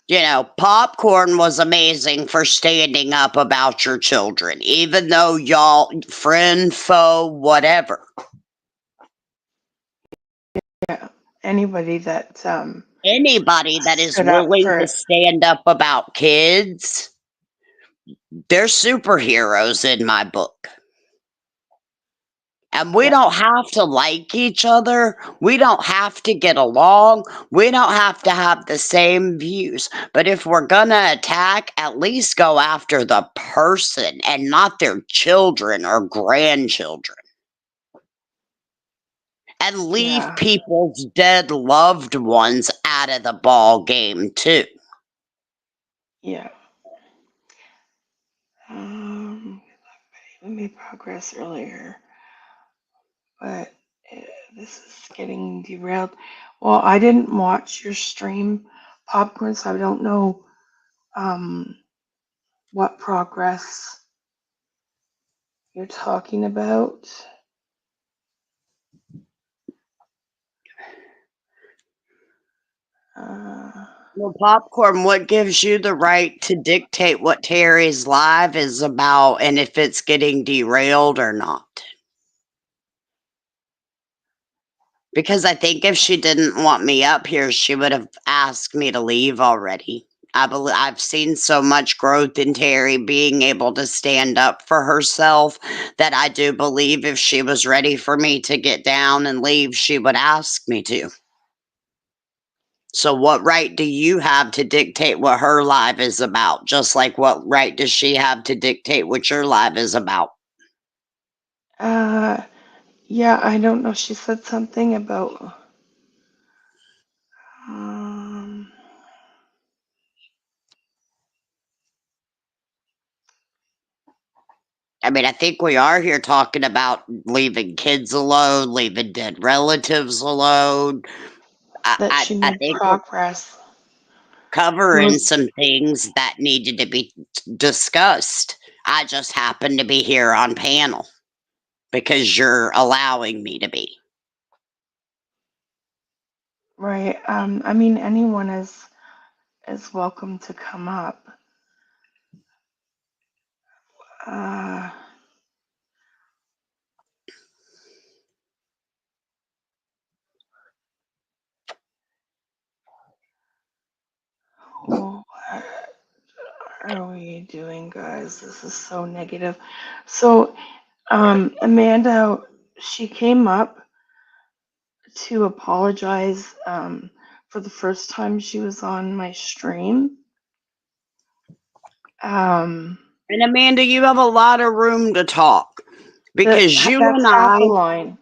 You know, Popcorn was amazing for standing up about your children, even though y'all, friend, foe, whatever. Yeah, anybody that Anybody that is stood up willing for to it. stand up about kids, they're superheroes in my book. And we Yeah, don't have to like each other. We don't have to get along. We don't have to have the same views. But if we're going to attack, at least go after the person and not their children or grandchildren. And leave yeah. people's dead loved ones out of the ball game, too. Yeah. We made progress earlier, but uh, this is getting derailed. Well, I didn't watch your stream, Popcorn, so I don't know um, what progress you're talking about. Uh, Well, Popcorn, what gives you the right to dictate what Terry's live is about and if it's getting derailed or not? Because I think if she didn't want me up here, she would have asked me to leave already. I've seen so much growth in Terry being able to stand up for herself that I do believe if she was ready for me to get down and leave, she would ask me to. So what right do you have to dictate what her life is about? Just like what right does she have to dictate what your life is about? uh, yeah, I don't know. She said something about. Um, I mean, I think we are here talking about leaving kids alone, leaving dead relatives alone. that she I made think we're progress. covering Rose, some things that needed to be discussed. I just happen to be here on panel because you're allowing me to be. right. I mean, anyone is welcome to come up. Uh, what are we doing, guys? This is so negative. So, Amanda, she came up to apologize for the first time she was on my stream. Um, And Amanda, you have a lot of room to talk because you That's and half a line.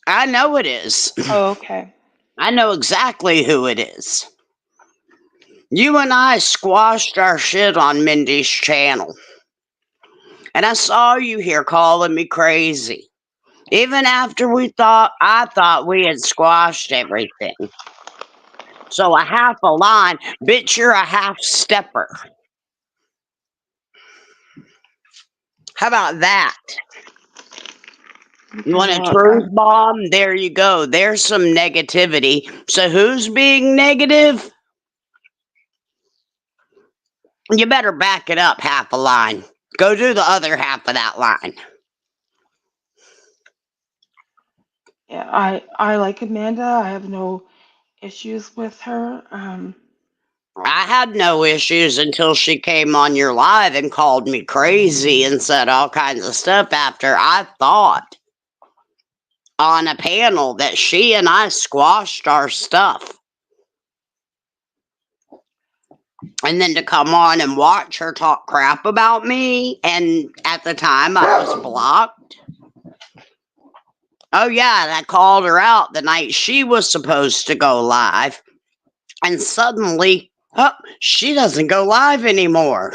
I know it is. Oh, okay. I know exactly who it is. You and I squashed our shit on Mindy's channel. And I saw you here calling me crazy. Even after I thought we had squashed everything. So a half a line, bitch, you're a half stepper. How about that? You want a Well, truth bomb? There you go. There's some negativity. So who's being negative? You better back it up half a line. Go do the other half of that line. yeah, I like Amanda. I have no issues with her. I had no issues until she came on your live and called me crazy and said all kinds of stuff after I thought on a panel that she and I squashed our stuff. And then to come on and watch her talk crap about me, and at the time I was blocked. Oh, yeah, and I called her out the night she was supposed to go live. And suddenly, oh, she doesn't go live anymore.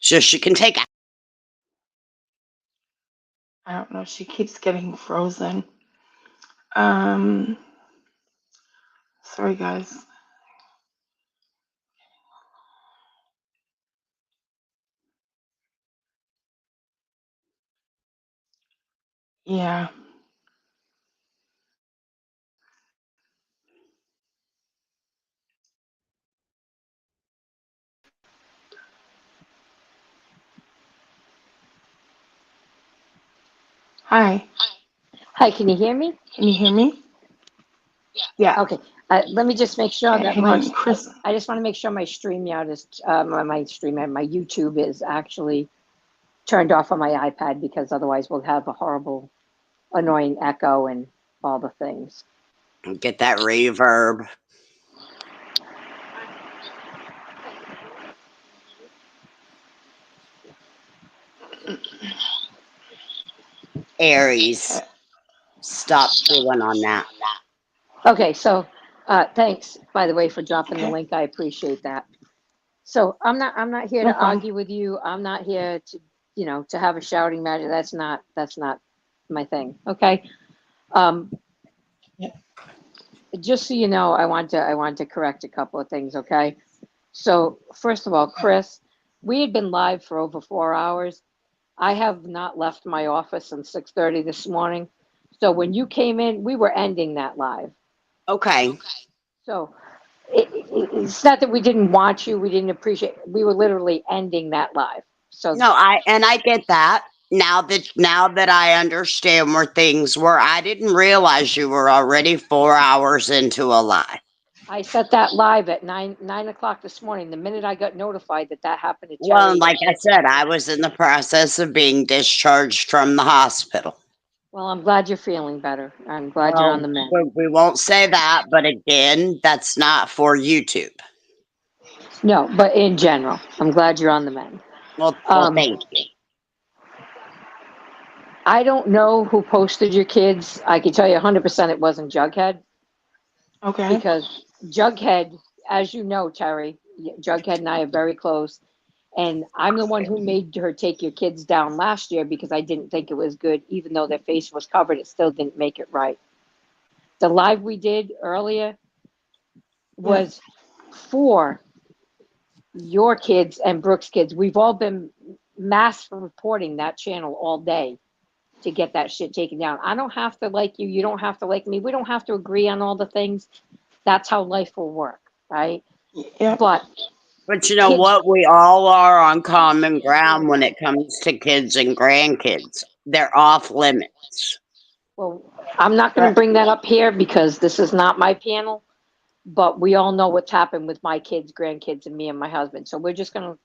So she can take it. I don't know. She keeps getting frozen. Sorry, guys. Yeah. Hi. Hi, can you hear me? Can you hear me? Yeah. Okay, let me just make sure Okay, that hang on, Chris. I just want to make sure my StreamYard is, my YouTube is actually turned off on my iPad because otherwise we'll have a horrible, annoying echo and all the things. Get that reverb. Aries, stop chewing on that. Okay, so thanks, by the way, for dropping the Okay. link. I appreciate that. So I'm not here No to problem. argue with you. I'm not here to, to have a shouting match. That's not my thing. Okay. Um, Yeah. just so you know, I want to correct a couple of things, okay? So first of all, Chris, we had been live for over 4 hours. I have not left my office since 6:30 this morning. So when you came in, we were ending that live. Okay. So it's not that we didn't want you, we didn't appreciate, we were literally ending that live. So No, I get that. Now that I understand where things were, I didn't realize you were already 4 hours into a lie. I set that live at 9 o'clock this morning. The minute I got notified that happened to Well, Terry. like I said, I was in the process of being discharged from the hospital. Well, I'm glad you're feeling better. I'm glad you're on the mend. We won't say that, but again, that's not for YouTube. No, but in general, I'm glad you're on the mend. Well, thank you. I don't know who posted your kids. I can tell you 100% it wasn't Jughead. Okay. Because Jughead, as you know, Terry, Jughead and I are very close. And I'm the one who made her take your kids down last year because I didn't think it was good. Even though their face was covered, it still didn't make it right. The live we did earlier was for your kids and Brooke's kids. We've all been mass reporting that channel all day to get that shit taken down. I don't have to like you. You don't have to like me. We don't have to agree on all the things. That's how life will work, right? Yeah. But you know what? We all are on common ground when it comes to kids and grandkids. They're off limits. Well, I'm not going to bring that up here because this is not my panel, but we all know what's happened with my kids, grandkids, and me and my husband. So we're just going to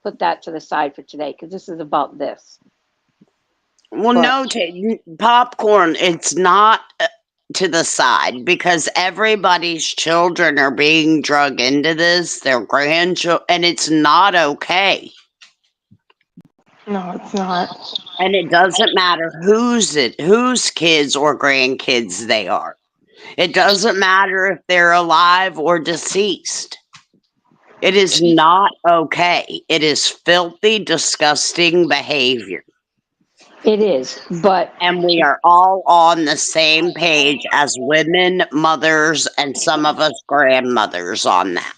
put that to the side for today because this is about this. Well, no, popcorn. It's not. to the side because everybody's children are being drug into this, their grandchildren, and it's not okay. No, it's not. And it doesn't matter whose kids or grandkids they are. It doesn't matter if they're alive or deceased. It is not okay. It is filthy, disgusting behavior. It is, but And we are all on the same page as women, mothers, and some of us grandmothers on that.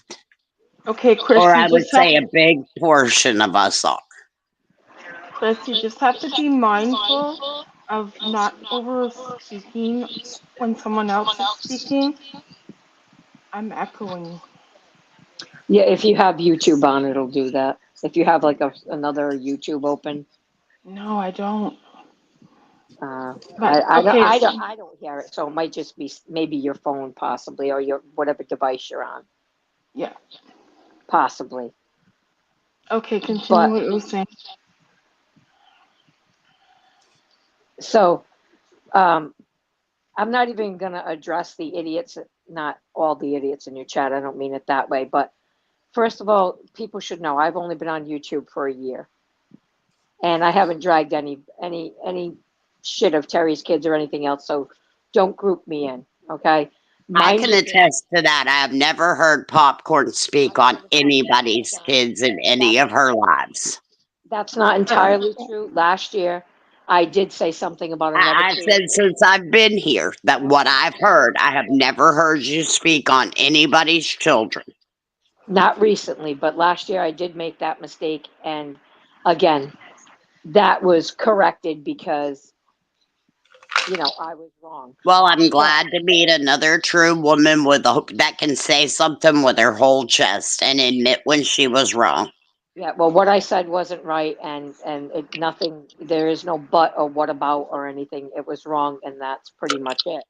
Okay, Chris, Or you I would just have say a big portion of us are. Chris, you just have to be mindful of not over speaking when someone else is speaking. I'm echoing. yeah, if you have YouTube on, it'll do that. If you have like another YouTube open, No, I don't. But I don't, okay, I don't hear it. So it might just be maybe your phone, possibly, or your whatever device you're on, yeah. possibly. Okay, continue But what you were saying. so I'm not even gonna address the idiots, not all the idiots in your chat. I don't mean it that way, but first of all, people should know I've only been on YouTube for a year, and I haven't dragged any shit of Terry's kids or anything else. So don't group me in, okay? I Mind can you, attest to that. I have never heard Popcorn speak on anybody's kids in any of her lives. that's not entirely true. Last year, I did say something about another I kid. said since I've been here that what I've heard, I have never heard you speak on anybody's children. Not recently, but last year I did make that mistake. And again, that was corrected because, I was wrong. Well, I'm glad to meet another true woman that can say something with her whole chest and admit when she was wrong. Yeah, well, what I said wasn't right, and nothing. There is no but or what about or anything. It was wrong, and that's pretty much it.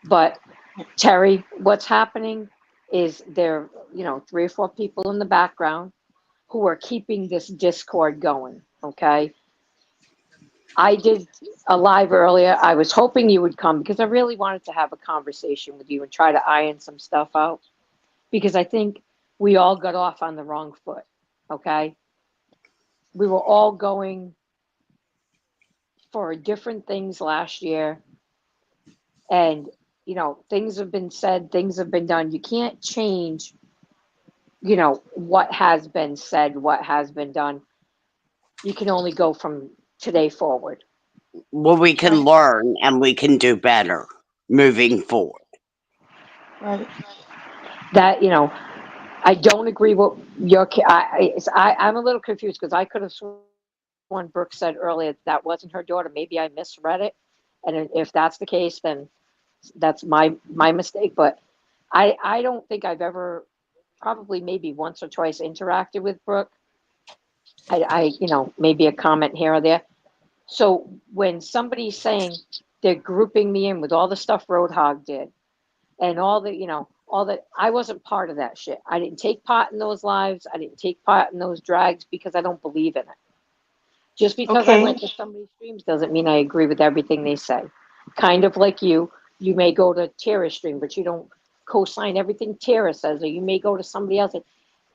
But Terry, what's happening is there, 3 or 4 people in the background who are keeping this discord going. Okay, I did a live earlier. I was hoping you would come because I really wanted to have a conversation with you and try to iron some stuff out because I think we all got off on the wrong foot. Okay, we were all going for different things last year, and things have been said, things have been done. You can't change what has been said, what has been done. You can only go from today forward. Well, we can learn and we can do better moving forward. Right. That I don't agree with your I'm a little confused because I could have sworn Brooke said earlier that wasn't her daughter. Maybe I misread it, and if that's the case, then that's my mistake. But I don't think I've ever, probably maybe once or twice, interacted with Brooke. I maybe a comment here or there. So when somebody's saying they're grouping me in with all the stuff Roadhog did and all that, I wasn't part of that shit. I didn't take part in those lives. I didn't take part in those drags because I don't believe in it. Just because I Okay. went to somebody's streams doesn't mean I agree with everything they say. Kind of like you may go to Tara's stream, but you don't co-sign everything Tara says, or you may go to somebody else.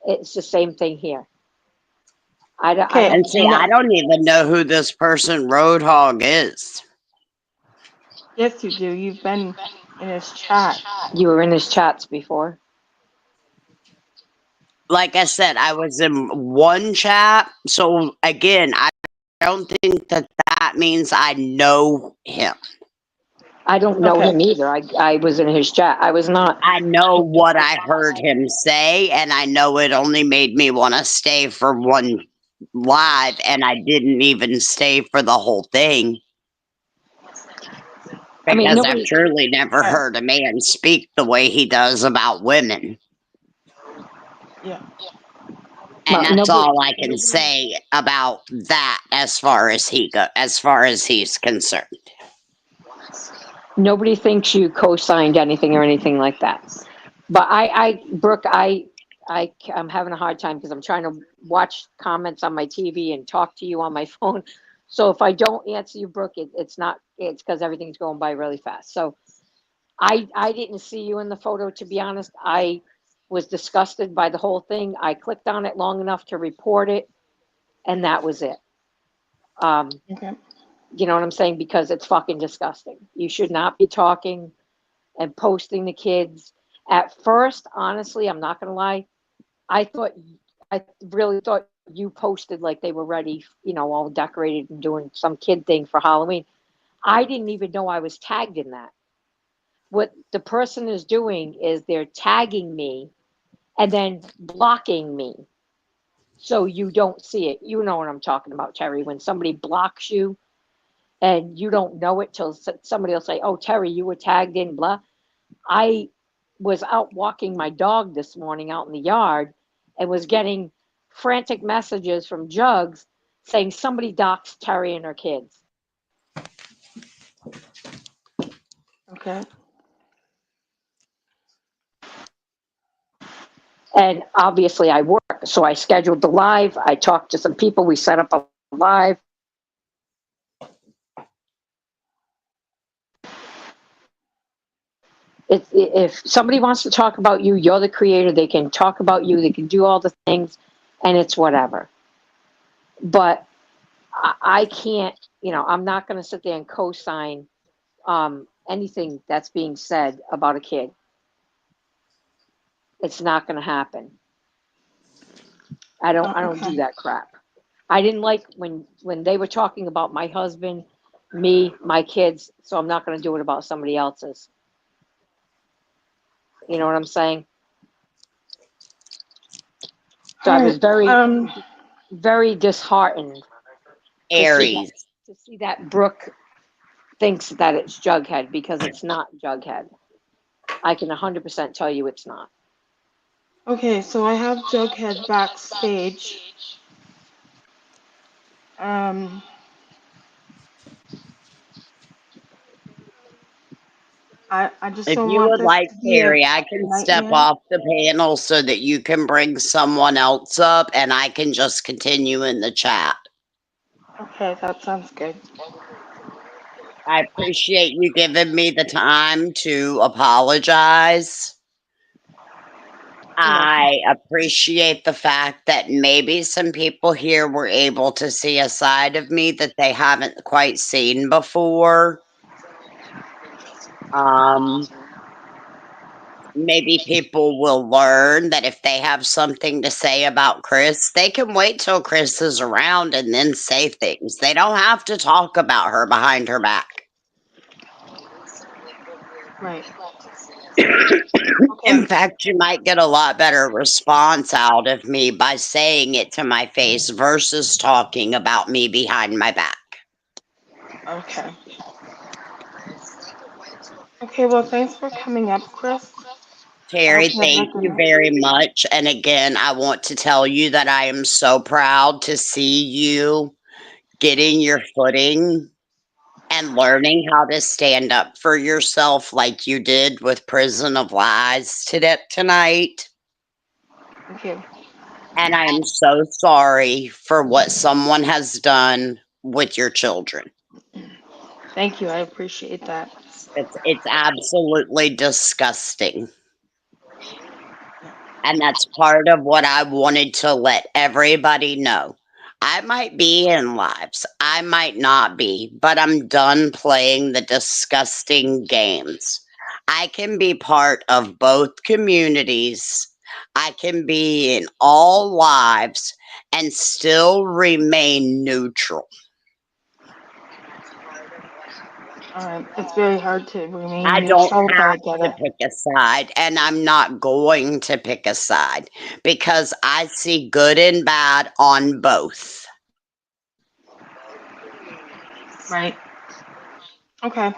It's the same thing here. I Okay. don't. And see, I don't even know who this person Roadhog is. Yes, you do. You've been in his chat. You were in his chats before. Like I said, I was in one chat. So again, I don't think that means I know him. I don't know him either. I was in his chat. I was not. I know what I heard him say, and I know it only made me want to stay for one live, and I didn't even stay for the whole thing. Because I've truly never heard a man speak the way he does about women. Yeah. And that's all I can say about that as far as he's concerned. Nobody thinks you co-signed anything or anything like that. But Brooke, I'm having a hard time because I'm trying to watch comments on my TV and talk to you on my phone. So if I don't answer you, Brooke, it's because everything's going by really fast. So I didn't see you in the photo, to be honest. I was disgusted by the whole thing. I clicked on it long enough to report it, and that was it. Okay. You know what I'm saying? Because it's fucking disgusting. You should not be talking and posting the kids. At first, honestly, I'm not gonna lie, I thought, I really thought you posted like they were ready, all decorated and doing some kid thing for Halloween. I didn't even know I was tagged in that. What the person is doing is they're tagging me and then blocking me so you don't see it. You know what I'm talking about, Terry. When somebody blocks you and you don't know it till somebody will say, "Oh, Terry, you were tagged in," blah. I was out walking my dog this morning out in the yard and was getting frantic messages from Jugs saying somebody doxed Terry and her kids. Okay. And obviously I work, so I scheduled the live. I talked to some people. We set up a live. If somebody wants to talk about you, you're the creator. They can talk about you. They can do all the things, and it's whatever. But I can't. I'm not going to sit there and co-sign anything that's being said about a kid. It's not going to happen. I don't do Okay. that crap. I didn't like when they were talking about my husband, me, my kids, so I'm not going to do it about somebody else's. You know what I'm saying? So I All was right. very disheartened to see Aries. that Brooke thinks that it's Jughead, because it's not Jughead. I can 100% tell you it's not. Okay, so I have Jughead backstage. I just If don't you want would this like, to be a Terry, I can step nightmare. off the panel so that you can bring someone else up and I can just continue in the chat. Okay, that sounds good. I appreciate you giving me the time to apologize. I appreciate the fact that maybe some people here were able to see a side of me that they haven't quite seen before. Maybe people will learn that if they have something to say about Chris, they can wait till Chris is around and then say things. They don't have to talk about her behind her back. Right. In Okay. fact, you might get a lot better response out of me by saying it to my face versus talking about me behind my back. Okay. Okay, well, thanks for coming up, Chris. I hope Terry, you have thank like you a very much. And again, I want to tell you that I am so proud to see you getting your footing and learning how to stand up for yourself like you did with Prison of Lies tonight. thank you. And I am so sorry for what someone has done with your children. Thank you. I appreciate that. It's absolutely disgusting. And that's part of what I wanted to let everybody know. I might be in lives, I might not be, but I'm done playing the disgusting games. I can be part of both communities. I can be in all lives and still remain neutral. It's very hard to remain I don't neutral, but I have get to it. pick a side, and I'm not going to pick a side because I see good and bad on both. Right. Okay.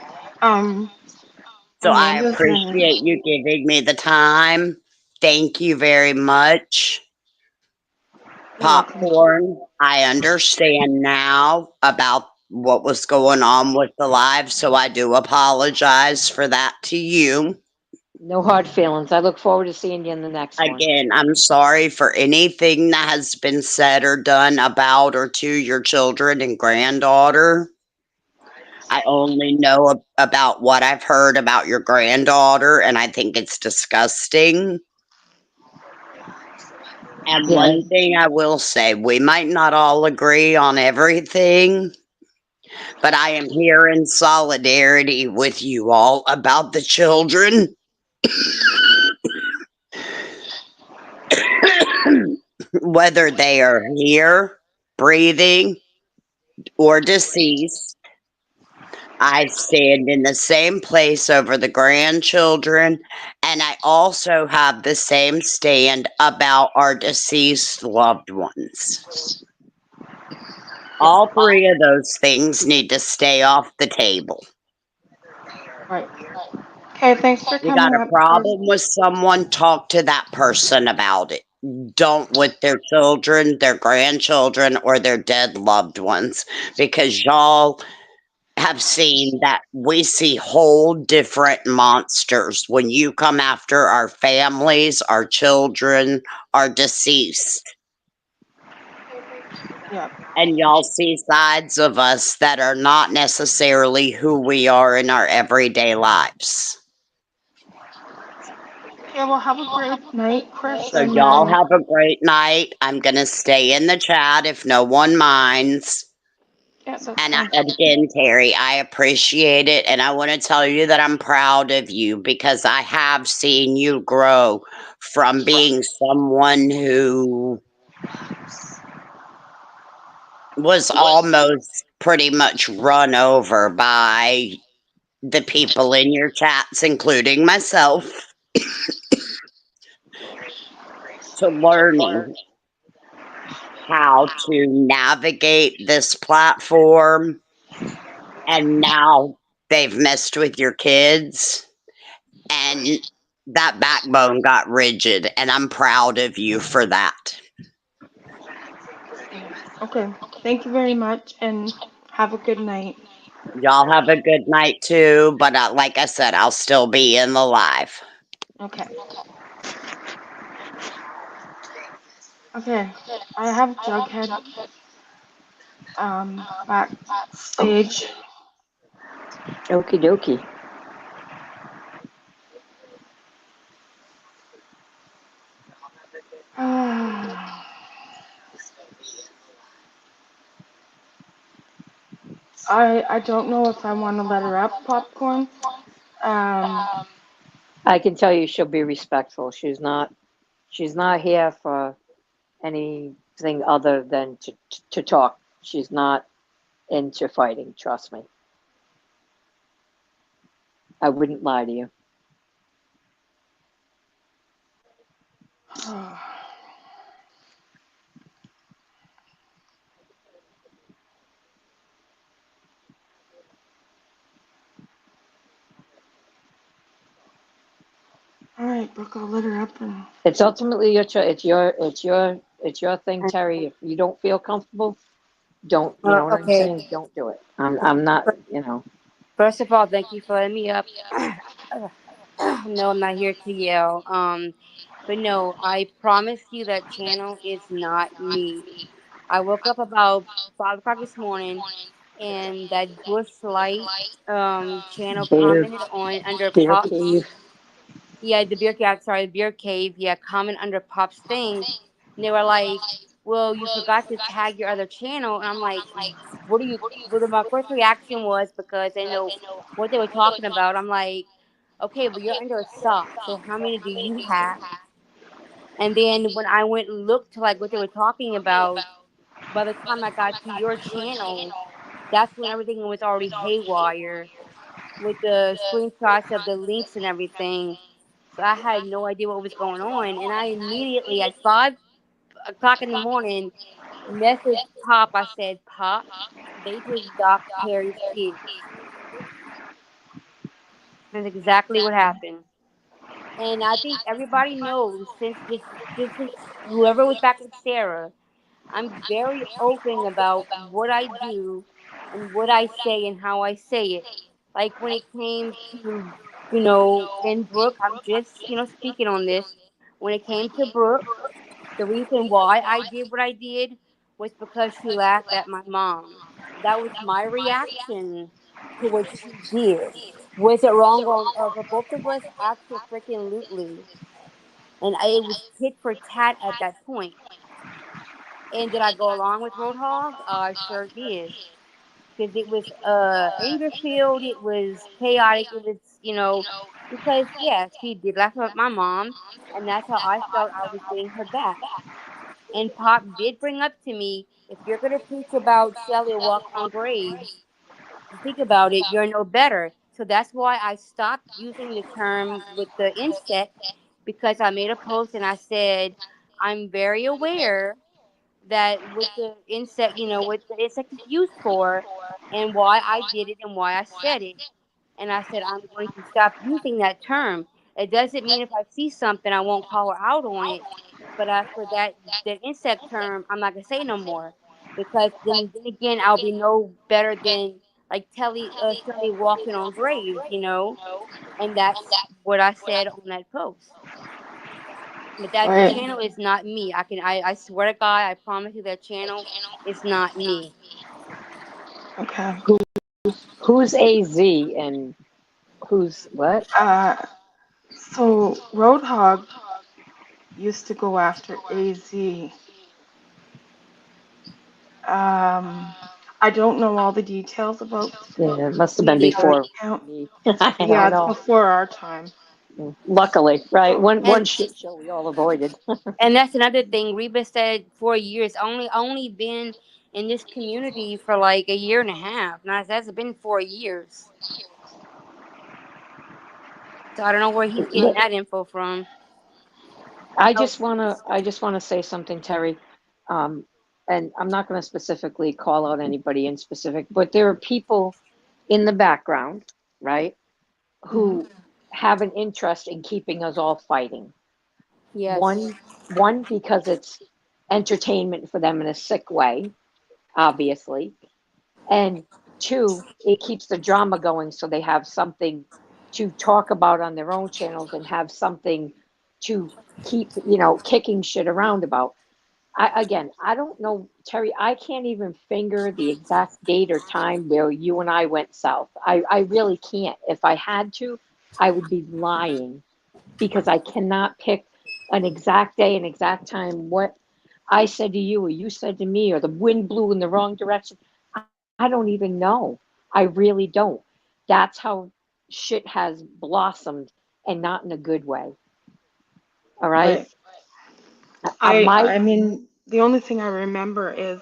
So I Amanda's been. appreciate you giving me the time. Thank you very much. You're welcome. Popcorn, I understand now about what was going on with the live, so I do apologize for that to you. No hard feelings. I look forward to seeing you in the next one. Again, I'm sorry for anything that has been said or done about or to your children and granddaughter. I only know about what I've heard about your granddaughter, and I think it's disgusting. And Yeah. one thing I will say, we might not all agree on everything, but I am here in solidarity with you all about the children, whether they are here, breathing, or deceased. I stand in the same place over the grandchildren, and I also have the same stand about our deceased loved ones. All three of those things need to stay off the table. Right. Okay, thanks for You got coming a up. problem with someone, talk to that person about it. Don't with their children, their grandchildren, or their dead loved ones, because y'all have seen that we see whole different monsters when you come after our families, our children, our deceased. Yeah. And y'all see sides of us that are not necessarily who we are in our everyday lives. Okay, well, have a great night, Chris. So, And y'all have a great night. I'm going to stay in the chat if no one minds. yeah, that's And fine. again, Terry, I appreciate it. And I want to tell you that I'm proud of you because I have seen you grow from being someone who was almost pretty much run over by the people in your chats, including myself, to learning how to navigate this platform. And now they've messed with your kids, and that backbone got rigid. And I'm proud of you for that. Okay, thank you very much, and have a good night. Y'all have a good night too. But like I said, I'll still be in the live. Okay. Okay, I have Jughead backstage. Okie dokie. I don't know if I want to let her up, Popcorn. Um, I can tell you she'll be respectful. She's not here for anything other than to talk. She's not into fighting, trust me. I wouldn't lie to you. all right, Brooke, I'll let her up and. It's ultimately your choice. It's your thing, Terry. If you don't feel comfortable, don't. You know what I'm Okay. saying? Don't do it. I'm not. You know. First of all, thank you for letting me up. No, I'm not here to yell. But no, I promise you that channel is not me. I woke up about 5 o'clock this morning, and that Bush Light channel Beer, commented on under beer Pops. cave. Yeah, the beer cave. Sorry, the beer cave. Yeah, comment under Pop's thing. And they were like, "Well, you forgot to tag your other channel." And I'm like, "What do you?" Well, my first reaction was because I know what they were talking about. I'm like, "Okay, but you're under a sock. So how many do you have?" And then when I went and looked to like what they were talking about, by the time I got to your channel, that's when everything was already haywire with the screenshots of the links and everything. So I had no idea what was going on, and I immediately at 5 o'clock in the morning messaged Pop. I said, "Pop, they just docked Terry's kids." That's exactly what happened. And I think everybody knows since whoever was back with Sarah, I'm very open about what I do and what I say and how I say it. Like when it came to, in Brooke, I'm just, speaking on this. When it came to Brooke, the reason why I did what I did was because she laughed at my mom. That was my reaction. to what she did. Was it wrong for both of us? Absolutely. And it was tit for tat at that point. And did I go along with Roadhog? I sure did. Because it was anger filled, it was chaotic, it was, because yes, he did laugh at my mom, and that's how I felt I was getting her back. And Pop did bring up to me, if you're going to preach about Shelley walking on graves, think about it, you're no better. So that's why I stopped using the term with the insect, because I made a post and I said, I'm very aware that with the insect, what the insect is used for, and why I did it and why I said it. And I said, I'm going to stop using that term. It doesn't mean if I see something, I won't call her out on it. But as for that insect term, I'm not going to say no more. Because then again, I'll be no better than like Shelley walking on graves, And that's what I said on that post. But that Right. channel is not me. I swear to God, I promise you that channel is not me. Okay. Who's AZ and who's what? So Roadhog used to go after AZ. I don't know all the details about Yeah, it must have Me been neither. that before account. me. I Yeah, don't it's know. before our time. Luckily, right? One And shit show we all avoided. and that's another thing. Reba said 4 years. Only been in this community for like a year and a half. Now that's been 4 years. So I don't know where he's getting that info from. Oh, I just wanna say something, Terry. Um, and I'm not gonna specifically call out anybody in specific, but there are people in the background, right, Hmm. who have an interest in keeping us all fighting. yes. One because it's entertainment for them in a sick way, obviously, and two, it keeps the drama going so they have something to talk about on their own channels and have something to keep, kicking shit around about. I don't know, Terry, I can't even finger the exact date or time where you and I went south. I really can't. If I had to, I would be lying because I cannot pick an exact day, an exact time, what I said to you or you said to me, or the wind blew in the wrong direction. I don't even know. I really don't. That's how shit has blossomed and not in a good way. All right. Right. I My I mean, the only thing I remember is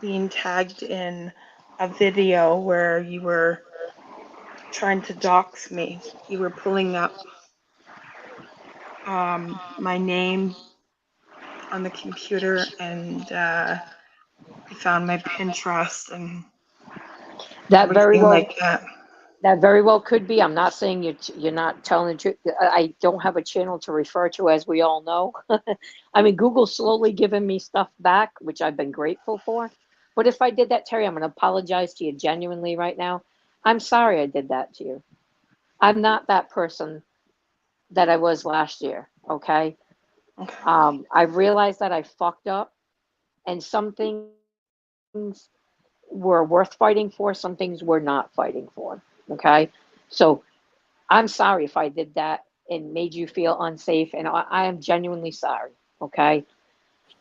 being tagged in a video where you were trying to dox me. You were pulling up my name on the computer, and you found my Pinterest and that very everything well like that. that very well could be. I'm not saying you're not telling the truth. I don't have a channel to refer to, as we all know. I mean, Google's slowly giving me stuff back, which I've been grateful for. But if I did that, Terry, I'm going to apologize to you genuinely right now. I'm sorry I did that to you. I'm not that person that I was last year. Okay. Okay. I've realized that I fucked up, and some things were worth fighting for, some things were not fighting for. Okay. So I'm sorry if I did that and made you feel unsafe, and I am genuinely sorry. Okay.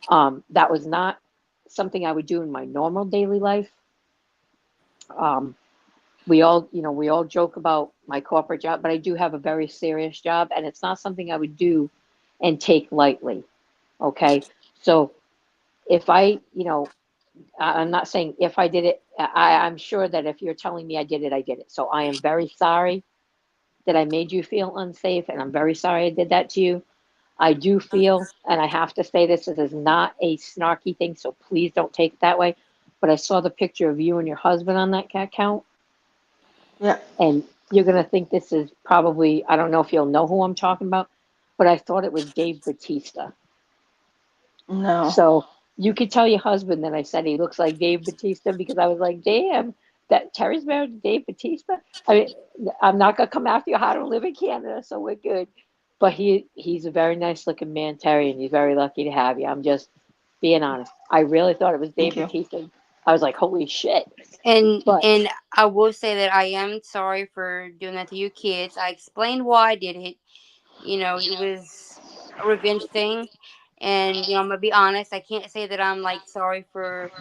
That was not something I would do in my normal daily life. Um, we all joke about my corporate job, but I do have a very serious job, and it's not something I would do and take lightly. Okay. So if I'm not saying if I did it, I'm sure that if you're telling me I did it, I did it. So I am very sorry that I made you feel unsafe, and I'm very sorry I did that to you. I do feel, and I have to say this is not a snarky thing, so please don't take it that way. But I saw the picture of you and your husband on that account, Yeah. and you're going to think this is probably, I don't know if you'll know who I'm talking about, but I thought it was Dave Batista. No. So you could tell your husband that I said he looks like Dave Batista because I was like, damn, that Terry's married to Dave Batista. I mean, I'm not gonna come after you. I don't live in Canada, so we're good. But he's a very nice looking man, Terry, and he's very lucky to have you. I'm just being honest. I really thought it was Dave Thank you. Batista. I was like, holy shit. And But and I will say that I am sorry for doing that to you kids. I explained why I did it. It was a revenge thing. And I'm gonna be honest, I can't say that I'm like sorry for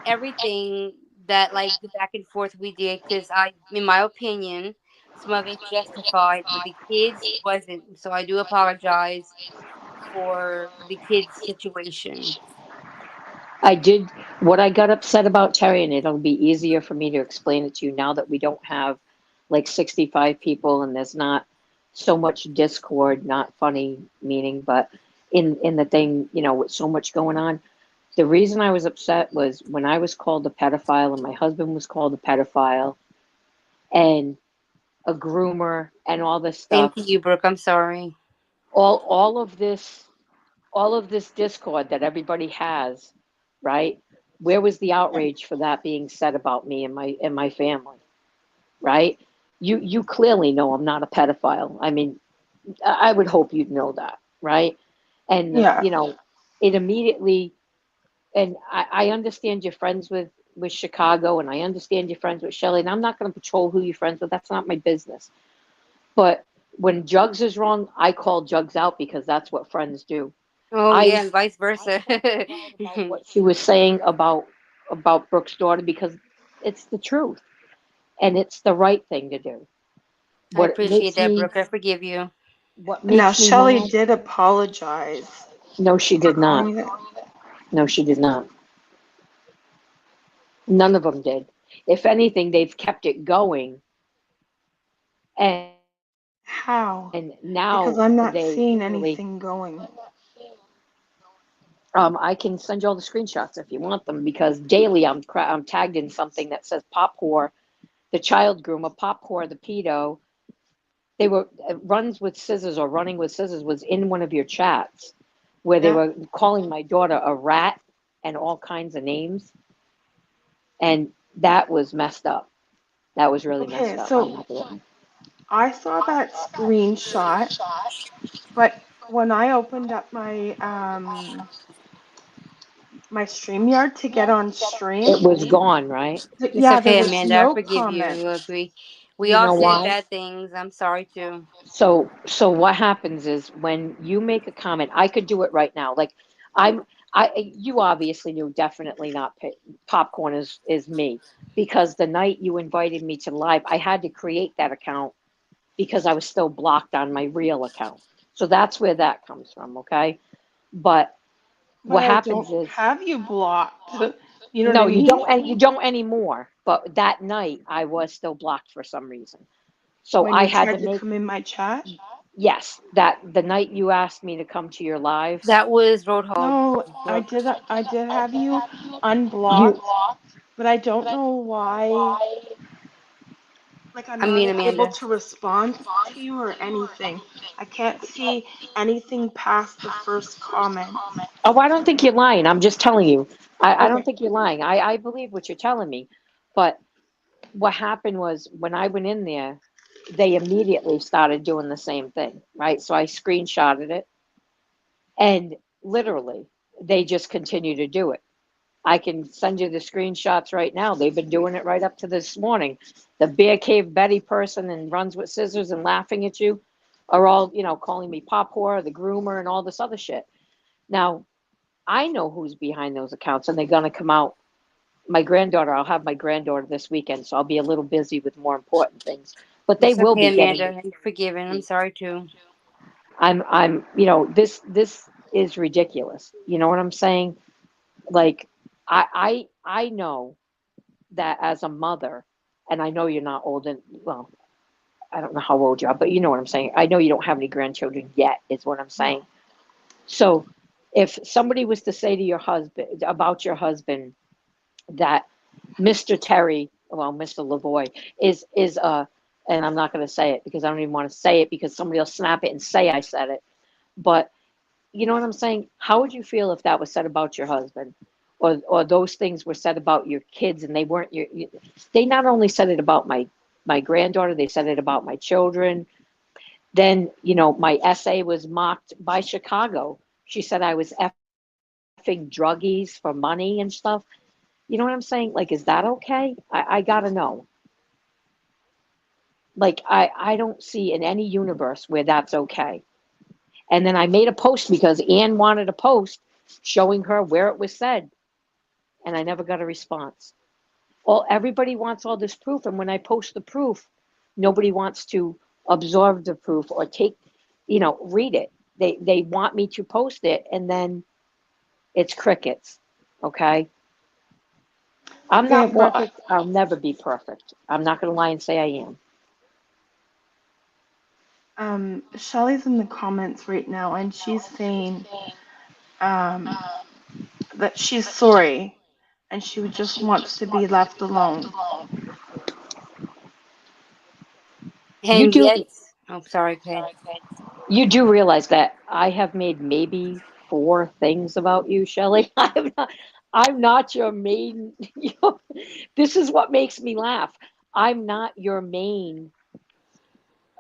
everything that like the back and forth we did, because in my opinion, some of it's justified, but the kids wasn't. So I do apologize for the kids situation. I did what I got upset about, Terry, and it'll be easier for me to explain it to you now that we don't have like 65 people and there's not so much discord, not funny meaning, but in the thing, with so much going on. The reason I was upset was when I was called a pedophile and my husband was called a pedophile and a groomer and all this Same stuff. to you, Brooke. I'm sorry. All of this discord that everybody has, right? Where was the outrage for that being said about me and my family, right? You clearly know I'm not a pedophile. I mean, I would hope you'd know that, right? And Yeah. it immediately, and I understand you're friends with Chicago, and I understand you're friends with Shelley, and I'm not going to patrol who you're friends with. That's not my business. But when Jugs is wrong, I call Jugs out because that's what friends do. Oh I yeah, and vice versa. about what she was saying about Brooke's daughter because it's the truth and it's the right thing to do. I What appreciate makes that, me Brooke. I forgive you. what Now, makes me Shelley mad? did apologize No, she for did not. calling it. No, she did not. None of them did. If anything, they've kept it going, and now How? they Because I'm not literally. seeing anything going. I can send you all the screenshots if you want them because daily I'm tagged in something that says Pop Whore, the child groomer, Pop Whore, the pedo. They were runs with scissors or running with scissors was in one of your chats where they Yeah. were calling my daughter a rat and all kinds of names, and that was messed up. That was really Okay, messed up. I'm so not gonna. I saw that screenshot, but when I opened up my StreamYard to get on stream, It was gone, right? It's yeah, there okay, was Amanda. I no forgive you. Look, comments. we You all know said why? bad things. I'm sorry too. So what happens is when you make a comment, I could do it right now. Like I'm, you obviously knew definitely not popcorn is me because the night you invited me to live, I had to create that account because I was still blocked on my real account. So that's where that comes from, okay? But But what I happens don't is have you blocked. You know what no, I mean? you don't anymore. But that night I was still blocked for some reason. So When I you had to tried to make come in my chat? yes, that the night you asked me to come to your lives, That was Road Hog, No, Brooke. I did have you you unblocked, but I don't know why. Like I'm I not mean, able Amanda. to respond to you or anything. I can't see anything past the first comment. oh, I don't think you're lying. I'm just telling you. I don't Okay. think you're lying. I believe what you're telling me. But what happened was when I went in there, they immediately started doing the same thing, right? So I screenshotted it and literally they just continue to do it. I can send you the screenshots right now. They've been doing it right up to this morning. The Bear Cave Betty person and runs with scissors and laughing at you are all, calling me pop whore, the groomer, and all this other shit. Now, I know who's behind those accounts and they're going to come out. I'll have my granddaughter this weekend, so I'll be a little busy with more important things. But they It's will okay, be getting Amanda. You're forgiven. I'm sorry too. this is ridiculous. You know what I'm saying? Like, I know that as a mother, and I know you're not old and well, I don't know how old you are, but you know what I'm saying. I know you don't have any grandchildren yet, is what I'm saying. No. So if somebody was to say to your husband about your husband that Mr. Terry, well, Mr. Lavoy is and I'm not going to say it because I don't even want to say it because somebody will snap it and say I said it. But you know what I'm saying? How would you feel if that was said about your husband? Or those things were said about your kids and they weren't they not only said it about my granddaughter, they said it about my children. Then, my essay was mocked by Chicago. She said I was effing druggies for money and stuff. You know what I'm saying? Like, is that okay? I gotta know. Like, I don't see in any universe where that's okay. And then I made a post because Ann wanted a post showing her where it was said, and I never got a response. Everybody wants all this proof, and when I post the proof, nobody wants to absorb the proof or read it. They want me to post it, and then it's crickets. Okay? I'm Okay, not well, perfect. I'll never be perfect. I'm not going to lie and say I am. Shelly's in the comments right now, and she's saying um, that she's sorry, and she just wants to be left alone. You And do yes, oh, sorry, go ahead. you do realize that I have made maybe four things about you, Shelley. I'm not your main. This is what makes me laugh. I'm not your main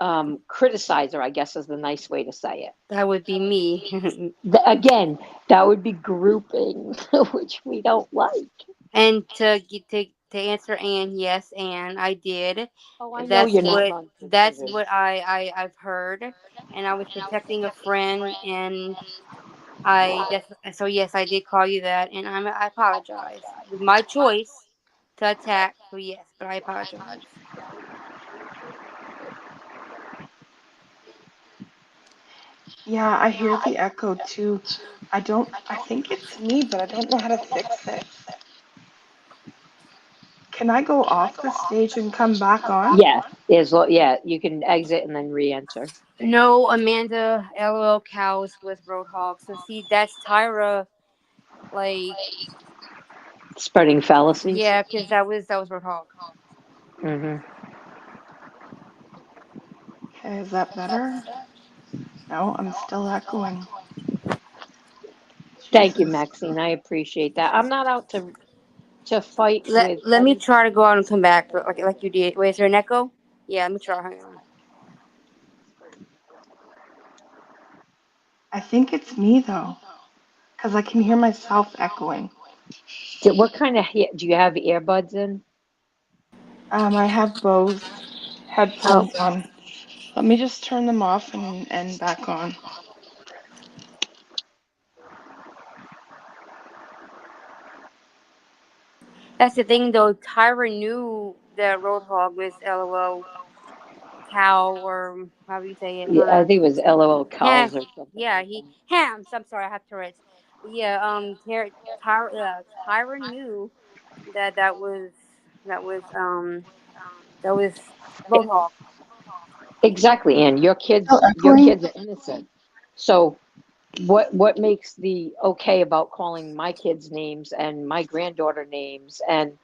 criticizer, I guess is the nice way to say it. That would be me. Again, that would be grouping, which we don't like. And to answer Anne, yes, Anne, I did. Oh, I know That's you're not what that's non-considered. what I've heard, and I was protecting a friend, and so yes, I did call you that, and I apologize. It was my choice to attack, so yes, but I apologize. Yeah, I hear the echo too. I think it's me, but I don't know how to fix it. Can I go off the stage and come back on? Yeah, you can exit and then re-enter. No, Amanda, LOL cows with Roadhog. So see, that's Tyra. Like, Spreading fallacies. yeah, because that was Roadhog. Hmm. Okay, is that better? No, I'm still echoing. Thank you, Jesus. Maxine. I appreciate that. I'm not out to fight with Let me any. try to go out and come back, like you did. Wait, is there an echo? Yeah, let me try. Hang on. I think it's me though, because I can hear myself echoing. What kind of do you have earbuds in? I have Bose Oh, headphones on. Let me just turn them off and back on. That's the thing, though. Tyra knew that Roadhog was LOL cow, or however you say it. I don't yeah, I know. think it was LOL Yeah, cows or something yeah. like He that. hams. I'm sorry, I have Tourette's. But yeah, Tyra knew that that was um that was Roadhog. Exactly, and Still your echoing? kids are innocent. So what makes the okay about calling my kids names and my granddaughter names and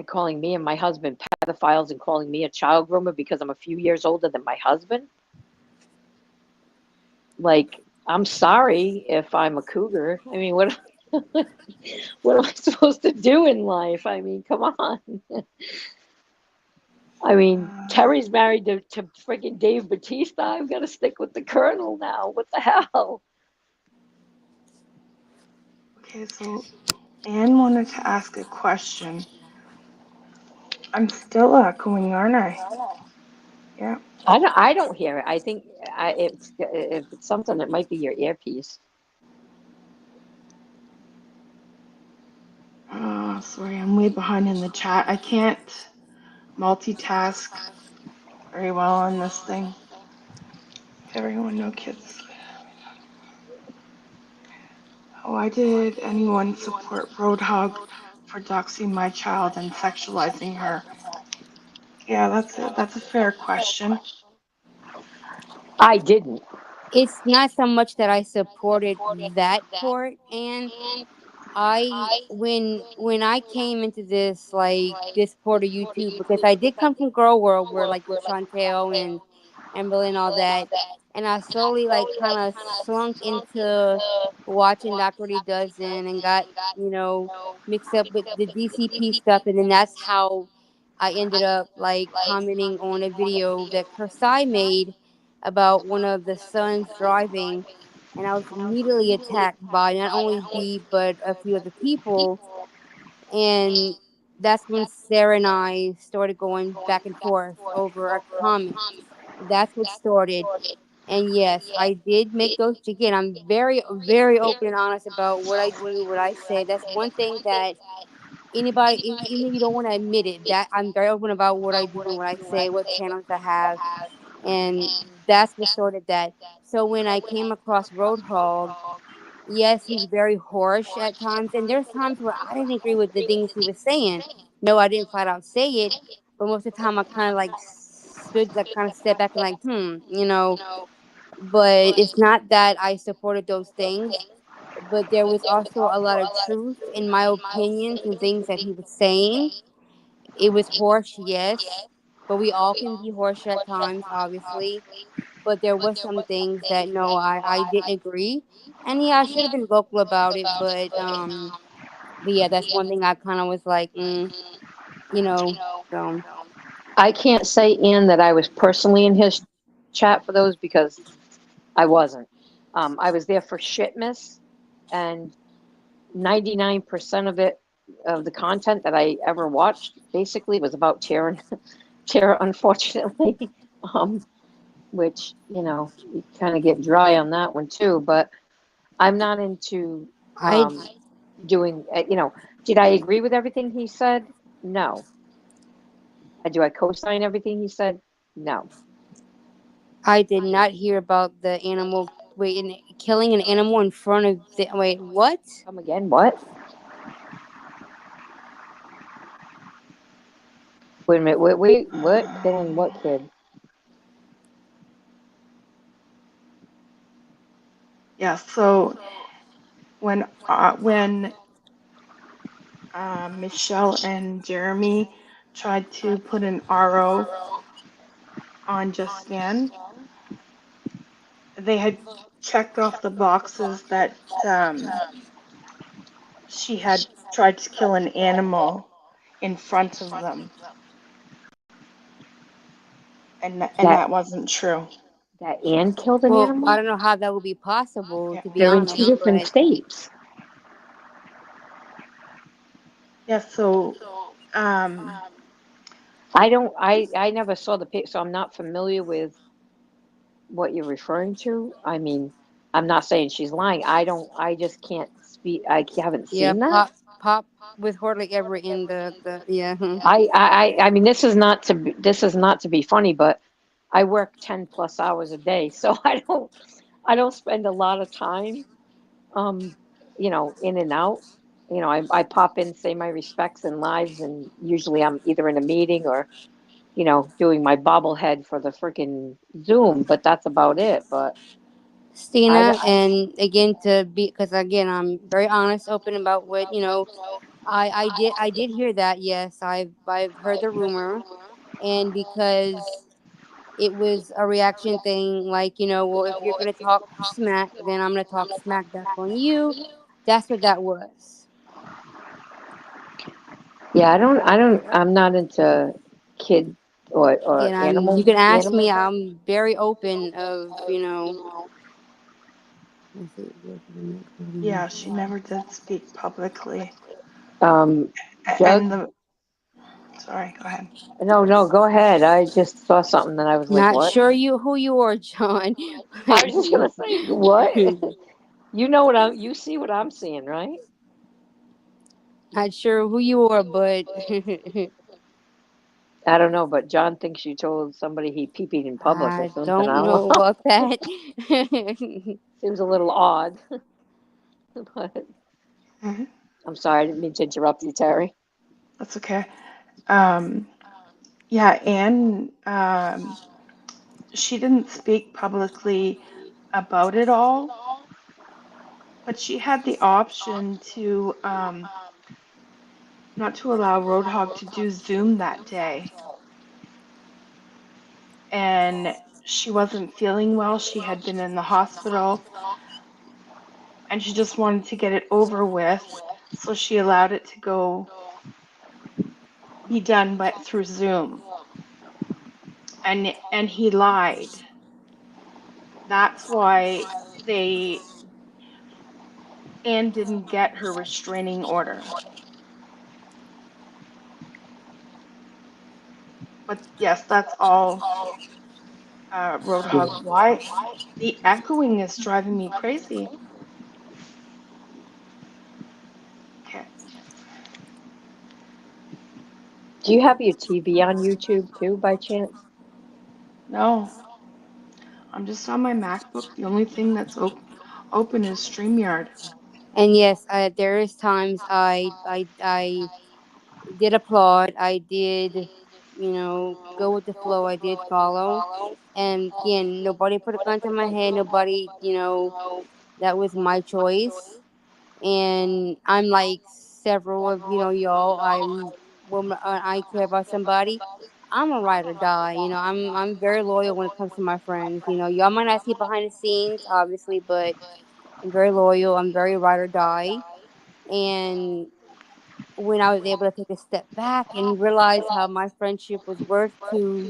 calling me and my husband pedophiles and calling me a child groomer because I'm a few years older than my husband? Like, I'm sorry if I'm a cougar. I mean, what what am I supposed to do in life? I mean, come on. I mean, Uh, Terry's married to freaking Dave Batista. I've got to stick with the Colonel now. What the hell? okay, so Anne wanted to ask a question. I'm still echoing, aren't I? Yeah. I don't hear it. I think if it's something, it might be your earpiece. Sorry, I'm way behind in the chat. I can't multitask very well on this thing. Everyone know kids. Why did anyone support Roadhog for doxing my child and sexualizing her? Yeah, that's a fair question. I didn't. It's not so much that I supported that part, and when I came into this part of YouTube, because I did come from Girl World, where like with Chantel and Amberly and all that, and I slowly like kind of slunk into watching Dr. Lee Dozen and got you know mixed up with the DCP stuff, and then that's how I ended up like commenting on a video that Kersai made about one of the sons driving, and I was immediately attacked by not only Dee but a few other people And that's when Sarah and I started going back and forth over a comment. That's what started. And yes, I did make those. Again, I'm very, very open and honest about what I do, what I say. That's one thing that anybody, even if you don't want to admit it, that I'm very open about what I do and what I say, what channels I have. And that's what started that. So when I came across Roadhog, yes, he's very harsh at times, and there's times where I didn't agree with the things he was saying. No, I didn't flat out say it, but most of the time I kind of like stood, like kind of step back and like, you know. But it's not that I supported those things, but there was also a lot of truth in my opinions and things that he was saying. It was harsh, yes, but we all can be harsh at times, obviously. But there was some things that no, I didn't agree, and yeah, I should have been vocal about it. But yeah, that's one thing I kind of was like, you know, so I can't say, Ann, that I was personally in his chat for those because I wasn't. I was there for Shitmas, and 99% of it, of the content that I ever watched, basically was about Tara, Tara, unfortunately. um, which, you kind of get dry on that one too. But I'm not into I doing, did I agree with everything he said? No. Do I co-sign everything he said? No. I did not hear about the animal. Wait, killing an animal in front of the. Wait, what? Come again? What? Wait a minute. Wait, what? Killing what kid? Yeah, so when Michelle and Jeremy tried to put an RO on Justin, they had checked off the boxes that she had tried to kill an animal in front of them, and That that wasn't true. that Ann killed an Well, I animal? don't know how that would be possible, Yeah, to be They're in two honest, different but states. yeah. So um, I never saw the pic, so I'm not familiar with what you're referring to. I mean, I'm not saying she's lying. I just can't speak. I haven't yeah, seen that. pop was hardly ever in the yeah. I mean, this is not to be funny, but I work 10 plus hours a day, so I don't spend a lot of time, um, in and out. I pop in, say my respects and lives, and usually I'm either in a meeting or, doing my bobblehead for the freaking Zoom, but that's about it. But I, Stina, and again to be, because again I'm very honest, open about what I did hear that. Yes, I've heard the rumor, and because it was a reaction thing, like well, if you're gonna talk smack, then I'm gonna talk smack back on you. That's what that was. yeah, I'm not into kid or Again, you animal can ask me. animals. I'm very open of let's see, yeah, she never did speak publicly. Um, Jug? And the sorry, go ahead. No, no, go ahead. I just saw something that I was like, not what? sure who you are, John. I was just gonna say, what? You see what I'm seeing, right? Not sure who you are, but I don't know, but John thinks you told somebody he pee-peed in public or I something. I don't don't know know. about that. Seems a little odd. But Hmm. I'm sorry, I didn't mean to interrupt you, Terry. That's okay. Um, yeah, and she didn't speak publicly about it all, but she had the option to not to allow Roadhog to do Zoom that day. And she wasn't feeling well. She had been in the hospital and she just wanted to get it over with. So she allowed it to go be done by through Zoom. And he lied. That's why Anne didn't get her restraining order. But yes, that's all, Roadhog. Why? The echoing is driving me crazy. Okay. Do you have your TV on YouTube too, by chance? No, I'm just on my MacBook. The only thing that's open is StreamYard. And yes, there is times I did applaud. I did, go with the flow. I did follow. And again, nobody put a gun to my head. Nobody, that was my choice. And I'm like several of y'all. When I care about somebody, I'm a ride or die. I'm very loyal when it comes to my friends. Y'all might not see behind the scenes, obviously, but I'm very loyal. I'm very ride or die. And when I was able to take a step back and realize how my friendship was worth to,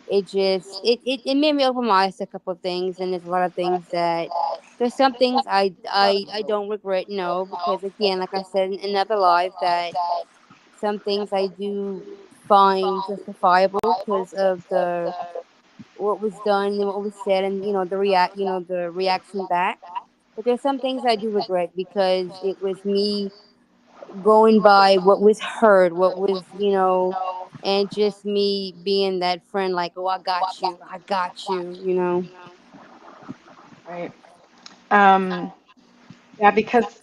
it made me open my eyes to a couple of things. And there's a lot of things that there's some things I don't regret, no, because again, like I said in another live, that some things I do find justifiable because of the what was done and what was said, and the reaction back. But there's some things I do regret because it was me going by what was heard, what was, and just me being that friend, like, oh, I got you. Right. Um, yeah, because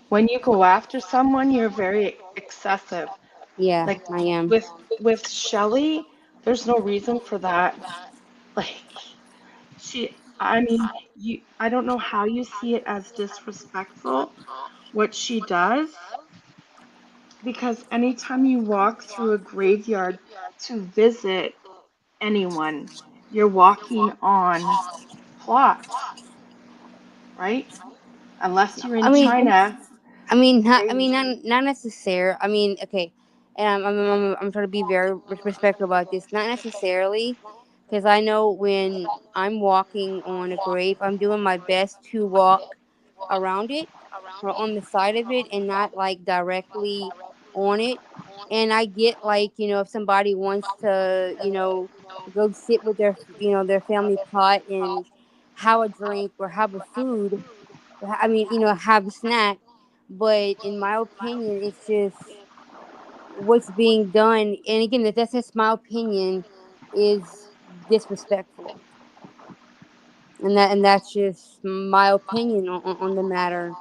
when you go after someone, you're very excessive. Yeah, Like I am. with Shelly, there's no reason for that. Like I mean, I don't know how you see it as disrespectful what she does, because anytime you walk through a graveyard to visit anyone, you're walking on plots, right? Unless you're I in mean, China. I They mean, not necessary. I mean, okay, and I'm trying to be very respectful about this. Not necessarily, because I know when I'm walking on a grave, I'm doing my best to walk around it or on the side of it, and not like directly on it. And I get, like, if somebody wants to, go sit with their family pot and have a drink or have a food, I mean, have a snack. But in my opinion, it's just what's being done. And again, that's just my opinion, is disrespectful. And that's just my opinion on the matter.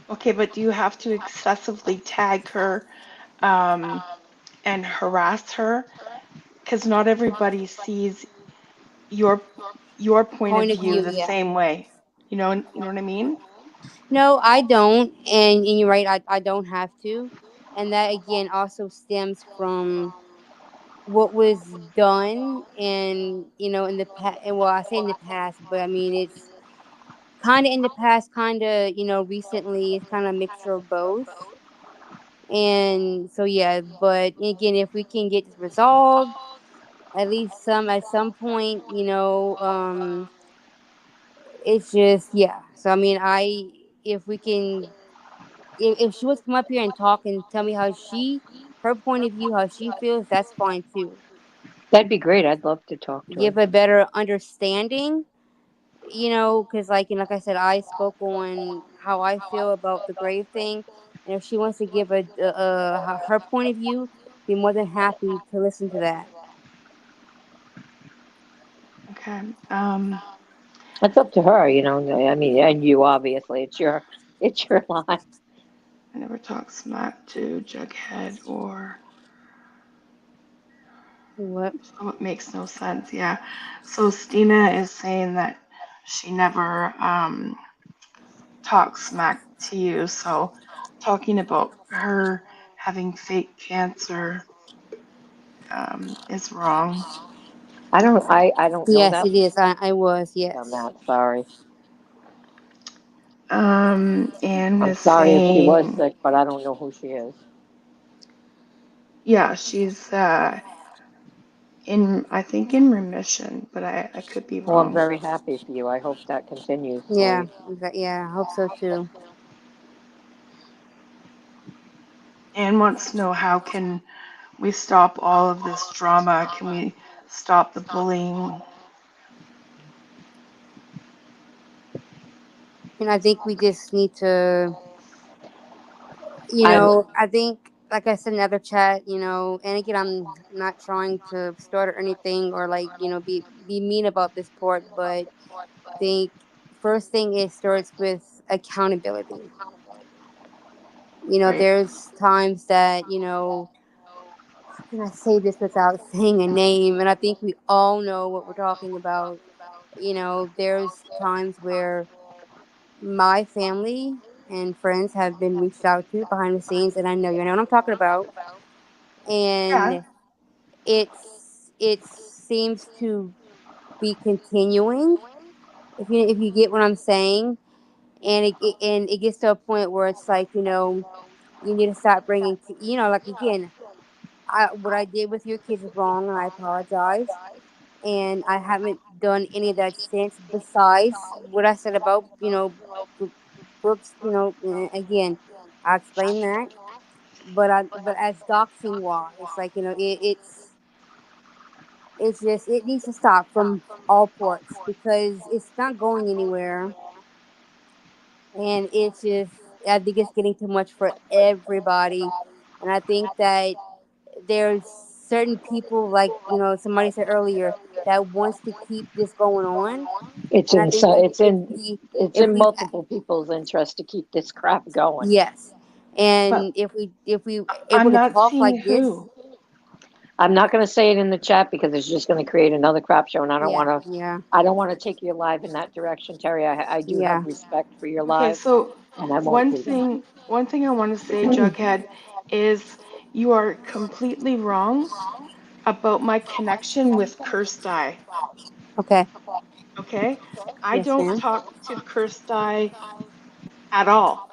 Okay, but do you have to excessively tag her um, and harass her? Because not everybody sees your your point of Point of view view, the yeah. same way. You know what I mean? No, I don't. And you're right, I don't have to. And that again also stems from what was done, and in the past. Well, I say in the past, but I mean it's kind of in the past, kind of recently. It's kind of a mixture of both. And so yeah, but again, if we can get this resolved, at least at some point, it's just, yeah. So I mean, if we can, if she wants to come up here and talk and tell me her point of view, how she feels, that's fine too. That'd be great. I'd love to talk to Give her. a better understanding, because like I said, I spoke on how I feel about the grave thing, and if she wants to give her point of view, be more than happy to listen to that. Okay. It's up to her, I mean, and you obviously, it's your life. I never talk smack to Jughead or What? oh, it makes no sense. Yeah. So Stina is saying that she never talks smack to you. So talking about her having fake cancer is wrong. I don't know Yes, that it is. I was, on yes. that. Sorry. Anne I'm was sorry if she was saying, sick, but I don't know who she is. yeah, she's I think in remission, but I could be Well, I'm wrong. very happy for you. I hope that continues, Yeah, Maurice. yeah, I hope so too. Anne wants to know how can we stop all of this drama? Can we stop the bullying? And I think we just need to, I'm I think, like I said in the other chat, and again, I'm not trying to start or anything or like, be mean about this part, but think first thing it starts with accountability. Right. There's times that, how can I say this without saying a name? And I think we all know what we're talking about. There's times where my family and friends have been reached out to behind the scenes, and I know you know what I'm talking about. Yeah. And it seems to be continuing. If you get what I'm saying, and it gets to a point where it's like you need to stop bringing to like again, what I did with your kids is wrong, and I apologize. And I haven't done any of that since. Besides what I said about Bro- Brooks, again, I explained that. But as doxing wise, like it's just it needs to stop from all ports because it's not going anywhere, and it's just I think it's getting too much for everybody, and I think that there's certain people like somebody said earlier that wants to keep this going on, it's and I in think so it's if in we it's if in we multiple people's interest to keep this crap going. yes, But and if we able I'm to not talk seeing like this, who. I'm not going to say it in the chat because it's just going to create another crap show, and yeah, yeah, I don't want to take your live in that direction, Terry. I do yeah. have respect for your Okay, live, so and I won't one do that. thing one thing I want to say, Jughead, is you are completely wrong about my connection with Kirsty. Okay, Okay? I yes, don't ma'am. talk to Kirsty at all.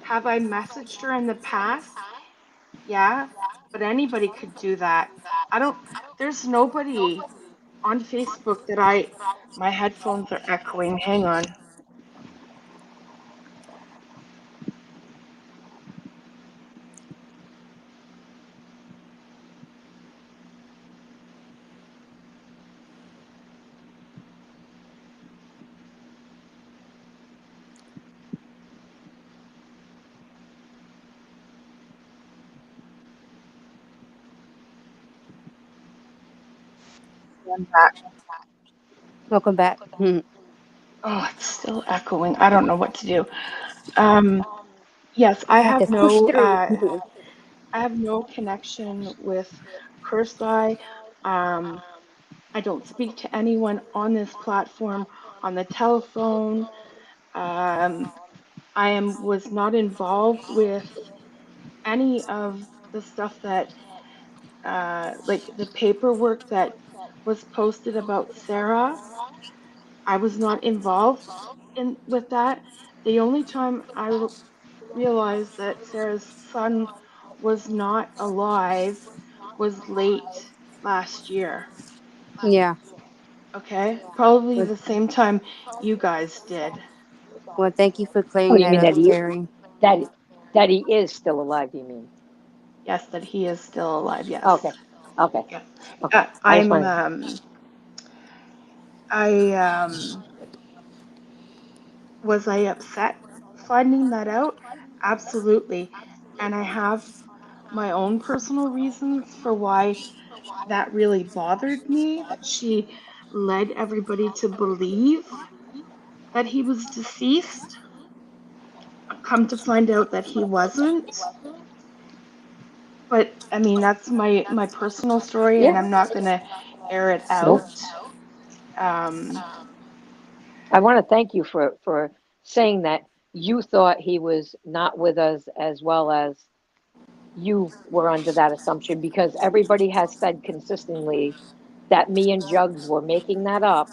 Have I messaged her in the past? Yeah, but anybody could do that. I don't, there's nobody on Facebook that my headphones are echoing. Hang on. I'm back. Welcome back. Oh, it's still echoing. I don't know what to do. Um, yes, I had to push through. I have no connection with Kirsty. Um, I don't speak to anyone on this platform on the telephone. Um, was not involved with any of the stuff that like the paperwork that was posted about Sarah. I was not involved in with that. The only time realized that Sarah's son was not alive was late last year. Yeah. Okay? Probably Well, the same time you guys did. well, thank you for Oh, clearing you that mean up, Terry. that that he is still alive? You mean? Yes, that he is still alive. Okay, Yes. okay, Yeah. okay. I just I'm want. I Was I upset finding that out? Absolutely. And I have my own personal reasons for why that really bothered me, that she led everybody to believe that he was deceased. Come to find out that he wasn't. But I mean, that's my personal story, and Yeah. I'm not gonna air it Nope. out. Um, I want to thank you for saying that you thought he was not with us as well as you were under that assumption because everybody has said consistently that me and Jugs were making that up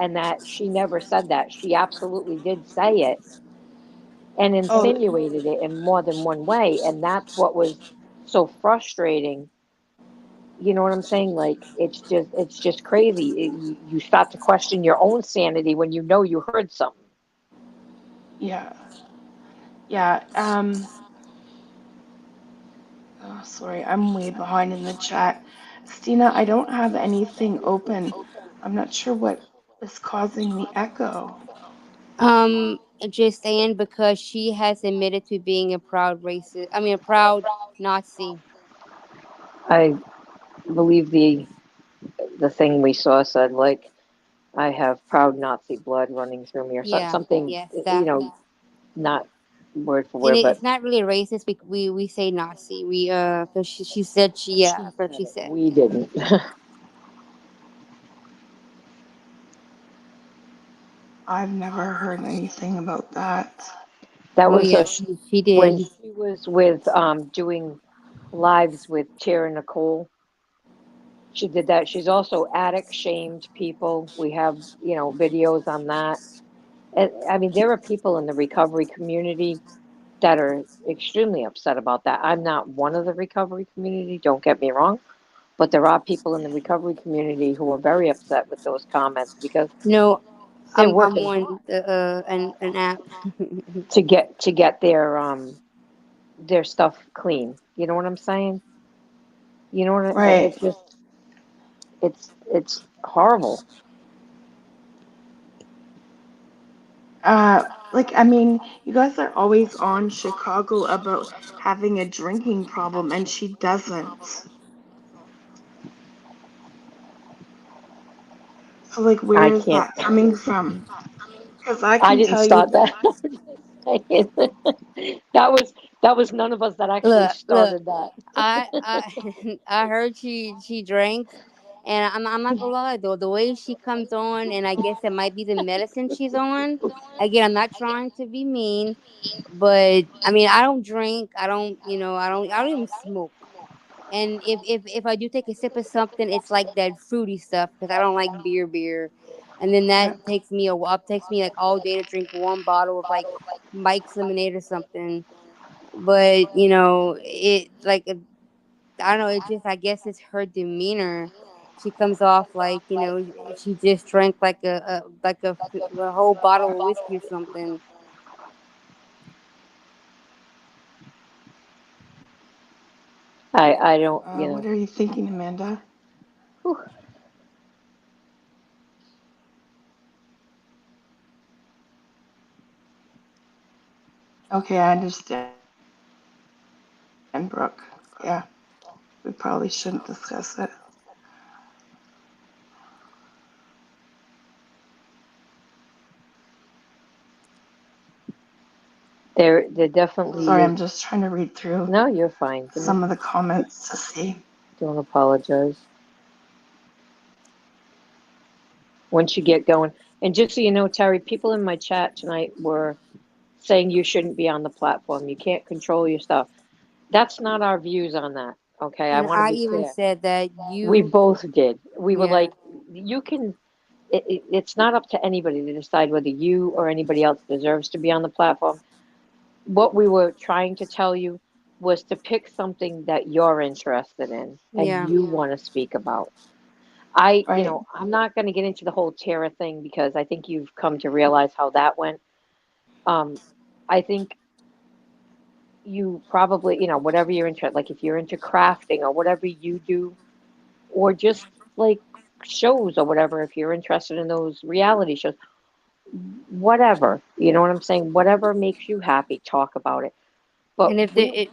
and that she never said that. She absolutely did say it and oh, insinuated it in more than one way. And that's what was so frustrating. You know what I'm saying? Like it's just crazy. You start to question your own sanity when you know you heard something. yeah, yeah. Oh, sorry, I'm way behind in the chat. Stina, I don't have anything open. I'm not sure what is causing the echo. Just saying because she has admitted to being a proud racist. I mean, a proud Nazi. I believe the thing we saw said like I have proud Nazi blood running through me or Yeah. something, Yes, that. not word for And word, but it's not really racist. We say Nazi. Cause she said yeah, she that's what said she it. said. We didn't. I've never heard anything about that. That Oh was yeah, she when did. she was with doing lives with Tara Nicole. She did that. She's also addict shamed people. We have, videos on that. And I mean, there are people in the recovery community that are extremely upset about that. I'm not one of the recovery community, don't get me wrong, but there are people in the recovery community who are very upset with those comments because No, they're I'm working on the an app. to get their stuff clean. You know what I'm saying? You know what Right. it's just it's horrible. Like, I mean, you guys are always on Chicago about having a drinking problem, and she doesn't. So, like, where I is can't. that coming from? Because I I can didn't tell you, start that. I'm just saying. That was none of us that actually Look, started that. I heard she drank, and I'm not gonna lie though, the way she comes on, and I guess it might be the medicine she's on. Again, I'm not trying to be mean, but I mean I don't drink. I don't, I don't even smoke. And if I do take a sip of something, it's like that fruity stuff because I don't like beer. And then yeah, that takes me a while. Takes me like all day to drink one bottle of like Mike's lemonade or something. But it like I don't know. It just I guess it's her demeanor. She comes off like she just drank like a whole bottle of whiskey or something. I don't, what are you thinking, Amanda? whew. Okay, I understand, Brooke. Yeah, we probably shouldn't discuss it. There definitely Sorry, is. I'm just trying to read through No, you're fine. some of the comments to see. Don't apologize. Once you get going, and just so you know, Terry, people in my chat tonight were saying you shouldn't be on the platform. You can't control your stuff. That's not our views on that. Okay, I And want to I be even clear. said that We you, both did. We were yeah. like, you can. It's not up to anybody to decide whether you or anybody else deserves to be on the platform. What we were trying to tell you was to pick something that you're interested in and Yeah. you want to speak about. Right. I'm not going to get into the whole Tara thing because I think you've come to realize how that went. Um, I think you probably, whatever you're into, like if you're into crafting or whatever you do, or just like shows or whatever, if you're interested in those reality shows, whatever, you know what I'm saying? Whatever makes you happy, talk about it. But And if there,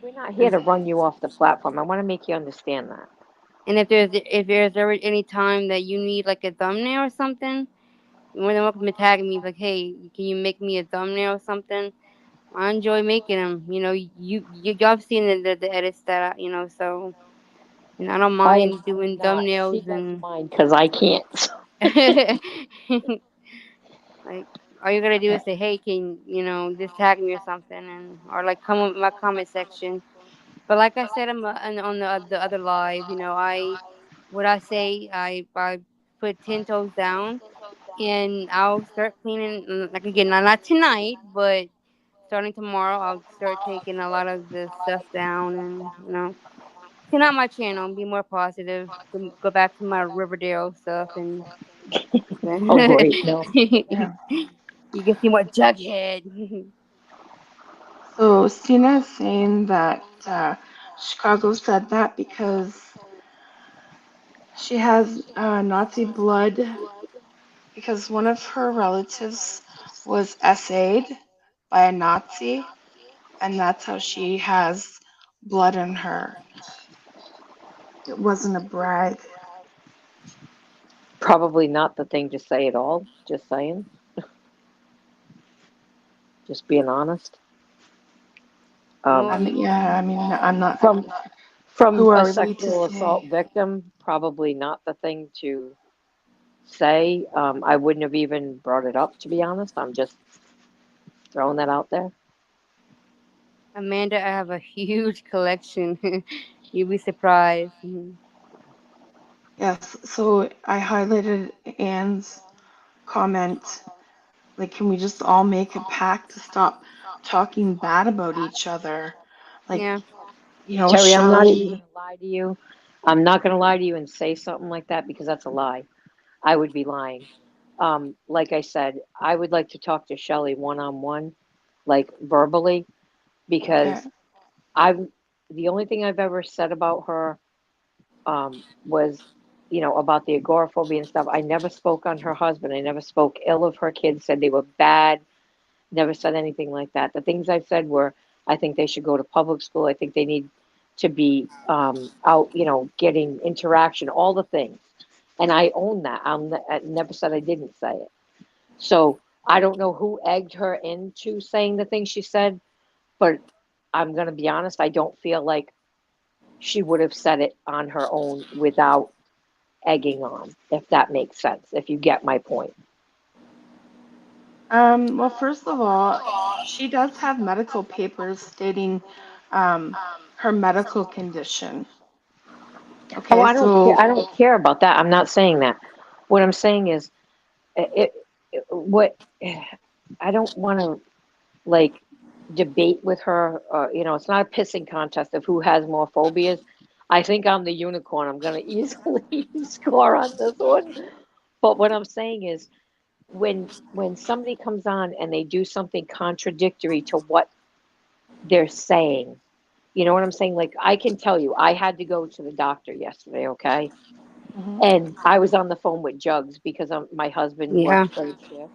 we're not here to run you off the platform. I want to make you understand that. if there's ever any time that you need like a thumbnail or something, you're more than welcome to tag me. Like, hey, can you make me a thumbnail or something? I enjoy making them. Y'all have seen the edits that so I don't I am mind doing not, she thumbnails doesn't and mind because I can't. like all you gotta do is say, hey, can just tag me or something, and or like come up in my comment section. But like I said on the other live, what I say, I put 10 toes down, and I'll start cleaning. Like again, not tonight, but starting tomorrow, I'll start taking a lot of the stuff down, and clean out my channel and be more positive. Go back to my Riverdale stuff, and Oh, then great. No. Yeah. you can see more Jughead. So Stina is saying that Chicago said that because she has Nazi blood, because one of her relatives was SA'd by a Nazi, and that's how she has blood in her. It wasn't a brag. Probably not the thing to say at all. Just saying. Just being honest. Well, I mean, yeah, I mean, I'm not. From Who a are we to sexual assault say? victim, probably not the thing to say. I wouldn't have even brought it up, to be honest. I'm just throwing that out there. Amanda, I have a huge collection. You'd be surprised. Yes, so I highlighted Anne's comment. Like, can we just all make a pact to stop talking bad about each other? Like, Yeah. Terry, I'm not even going Shelly. to lie to you. I'm not going to lie to you and say something like that because that's a lie. I would be lying. Like I said, I would like to talk to Shelly one on one, like verbally, Okay. because I've the only thing I've ever said about her was, about the agoraphobia and stuff. I never spoke on her husband. I never spoke ill of her kids, said they were bad, never said anything like that. The things I've said were, I think they should go to public school. I think they need to be out, getting interaction, all the things. And I own that. I never said I didn't say it. So I don't know who egged her into saying the things she said, but I'm going to be honest, I don't feel like she would have said it on her own without egging on, if that makes sense, if you get my point. Well, first of all, she does have medical papers stating um, her medical condition. Oh, Okay, I don't care. so I don't care about that. I'm not saying that. What I'm saying is, what I don't want to like debate with her. It's not a pissing contest of who has more phobias. I think I'm the unicorn. I'm going to easily score on this one. But what I'm saying is, when somebody comes on and they do something contradictory to what they're saying, you know what I'm saying? Like, I can tell you, I had to go to the doctor yesterday, okay? mhm. And I was on the phone with Jugs because my husband Yeah. works third shift.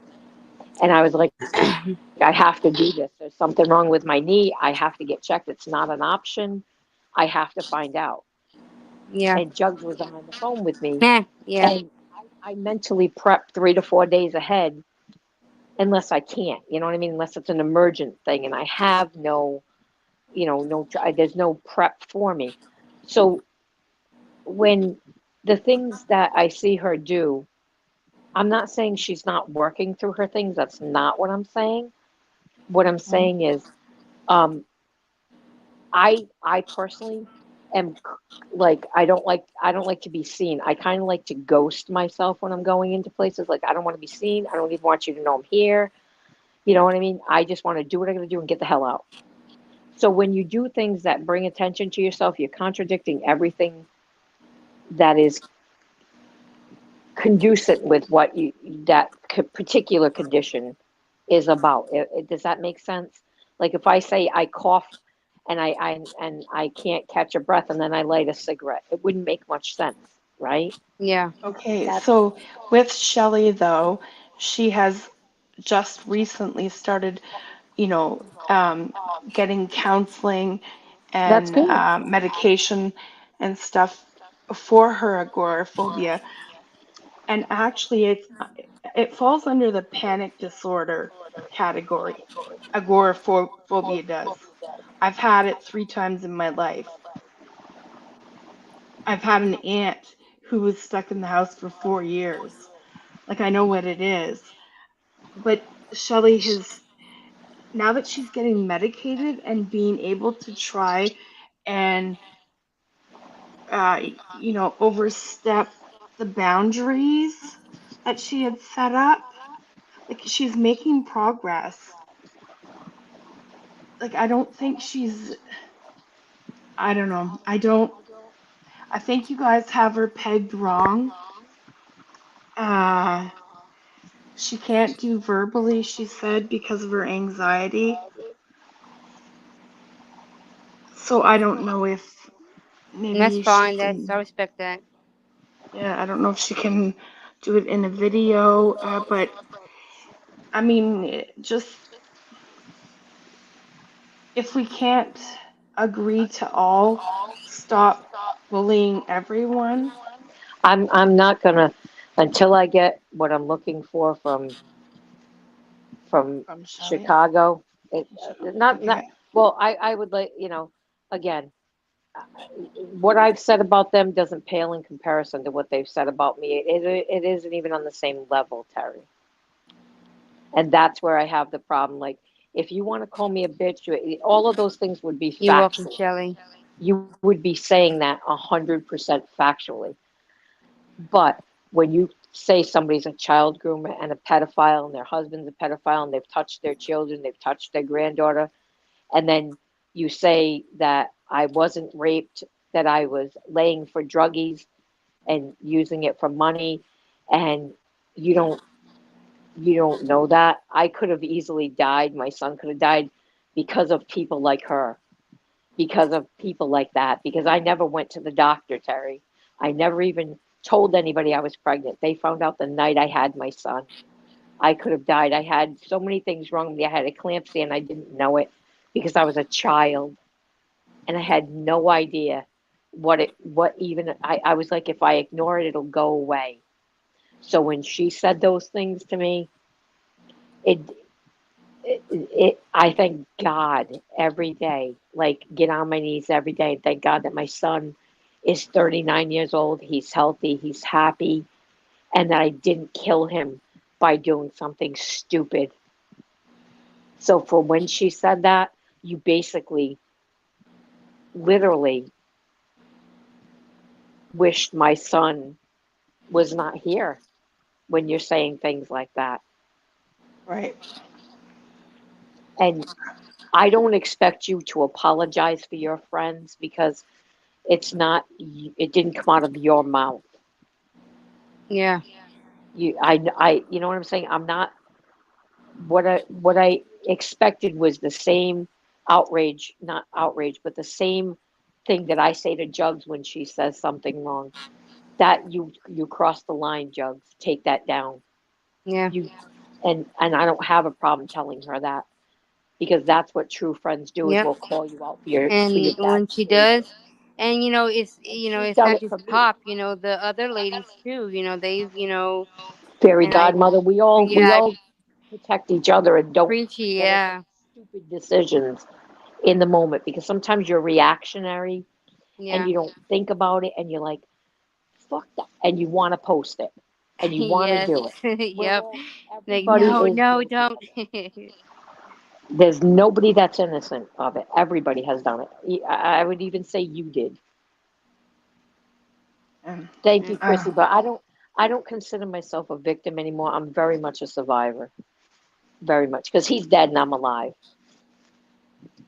And I was like, I have to do this. There's something wrong with my knee. I have to get checked. It's not an option. I have to find out. Yeah. And Jugs was on the phone with me. Yeah. And I mentally prep 3 to 4 days ahead unless I can't, you know what I mean? Unless it's an emergent thing. And I have no, there's no prep for me. So when the things that I see her do, I'm not saying she's not working through her things. That's not what I'm saying. What I'm Mhm. saying is, um, I personally am like I don't like to be seen. I kind of like to ghost myself when I'm going into places. Like, I don't want to be seen. I don't even want you to know I'm here. You know what I mean? I just want to do what I got to do and get the hell out. So when you do things that bring attention to yourself, you're contradicting everything that is conducive with what that particular condition is about. Does that make sense? Like, if I say I cough and I can't catch a breath and then I light a cigarette, it wouldn't make much sense, right? Yeah. Okay, That's so with Shelly though, she has just recently started, you know, um, getting counseling that's and good. medication and stuff for her agoraphobia. And actually, it falls under the panic disorder category. Agoraphobia does. I've had it 3 times in my life. I've had an aunt who was stuck in the house for 4 years. Like, I know what it is. But Shelly has, now that she's getting medicated and being able to try and, overstep the boundaries that she had set up, like, she's making progress. Like, I don't think I don't know. I think you guys have her pegged wrong. Uh, she can't do verbally, she said, because of her anxiety. So I don't know if And that's maybe she fine. That's I can, respect that. yeah, I don't know if she can do it in a video, but I mean, just if we can't agree to all stop bullying everyone, I'm not gonna until I get what I'm looking for from from Shelly. Chicago. It, not Okay. well. I would like again. What I've said about them doesn't pale in comparison to what they've said about me. It isn't even on the same level, Terry. And that's where I have the problem. Like, if you want to call me a bitch, all of those things would be You're welcome, factual. Shelley. You would be saying that 100% factually. But when you say somebody's a child groomer and a pedophile, and their husband's a pedophile, and they've touched their children, they've touched their granddaughter, and then you say that I wasn't raped, that I was laying for druggies and using it for money, and you don't you don't know that. I could have easily died. My son could have died because of people like her, because of people like that, because I never went to the doctor, Terry. I never even told anybody I was pregnant. They found out the night I had my son. I could have died. I had so many things wrong with me. I had eclampsia and I didn't know it because I was a child and I had no idea what even I was like, if I ignore it, it'll go away. So when she said those things to me, it I thank God every day, like get on my knees every day and thank God that my son is 39 years old. He's healthy, he's happy, and that I didn't kill him by doing something stupid. So for when she said that, you basically literally wished my son was not here when you're saying things like that. Right. And I don't expect you to apologize for your friends because it's not, it didn't come out of your mouth. Yeah. You know what I'm saying? I'm not, what I expected was the same outrage, not outrage, but the same thing that I say to Jugs when she says something wrong. That you cross the line, Jugs. Take that down. Yeah. You and I don't have a problem telling her that because that's what true friends do is Yep. we'll call you out for your And bad when she behavior. does, and And she's it's done not it just for me. Pop. The other ladies too. They've Fairy and I godmother, we yeah I all protect each other and don't preach it. get into Yeah. stupid decisions in the moment because sometimes you're reactionary and Yeah. you don't think about it and you're like, fuck that. And you want to post it and you want to Yes. do it. Yep. Like Everybody no, is no, guilty. don't. There's nobody that's innocent of it. Everybody has done it. I would even say you did. And Thank Yeah. you, Chrissy, but I don't consider myself a victim anymore. I'm very much a survivor. Very much. Because he's dead and I'm alive.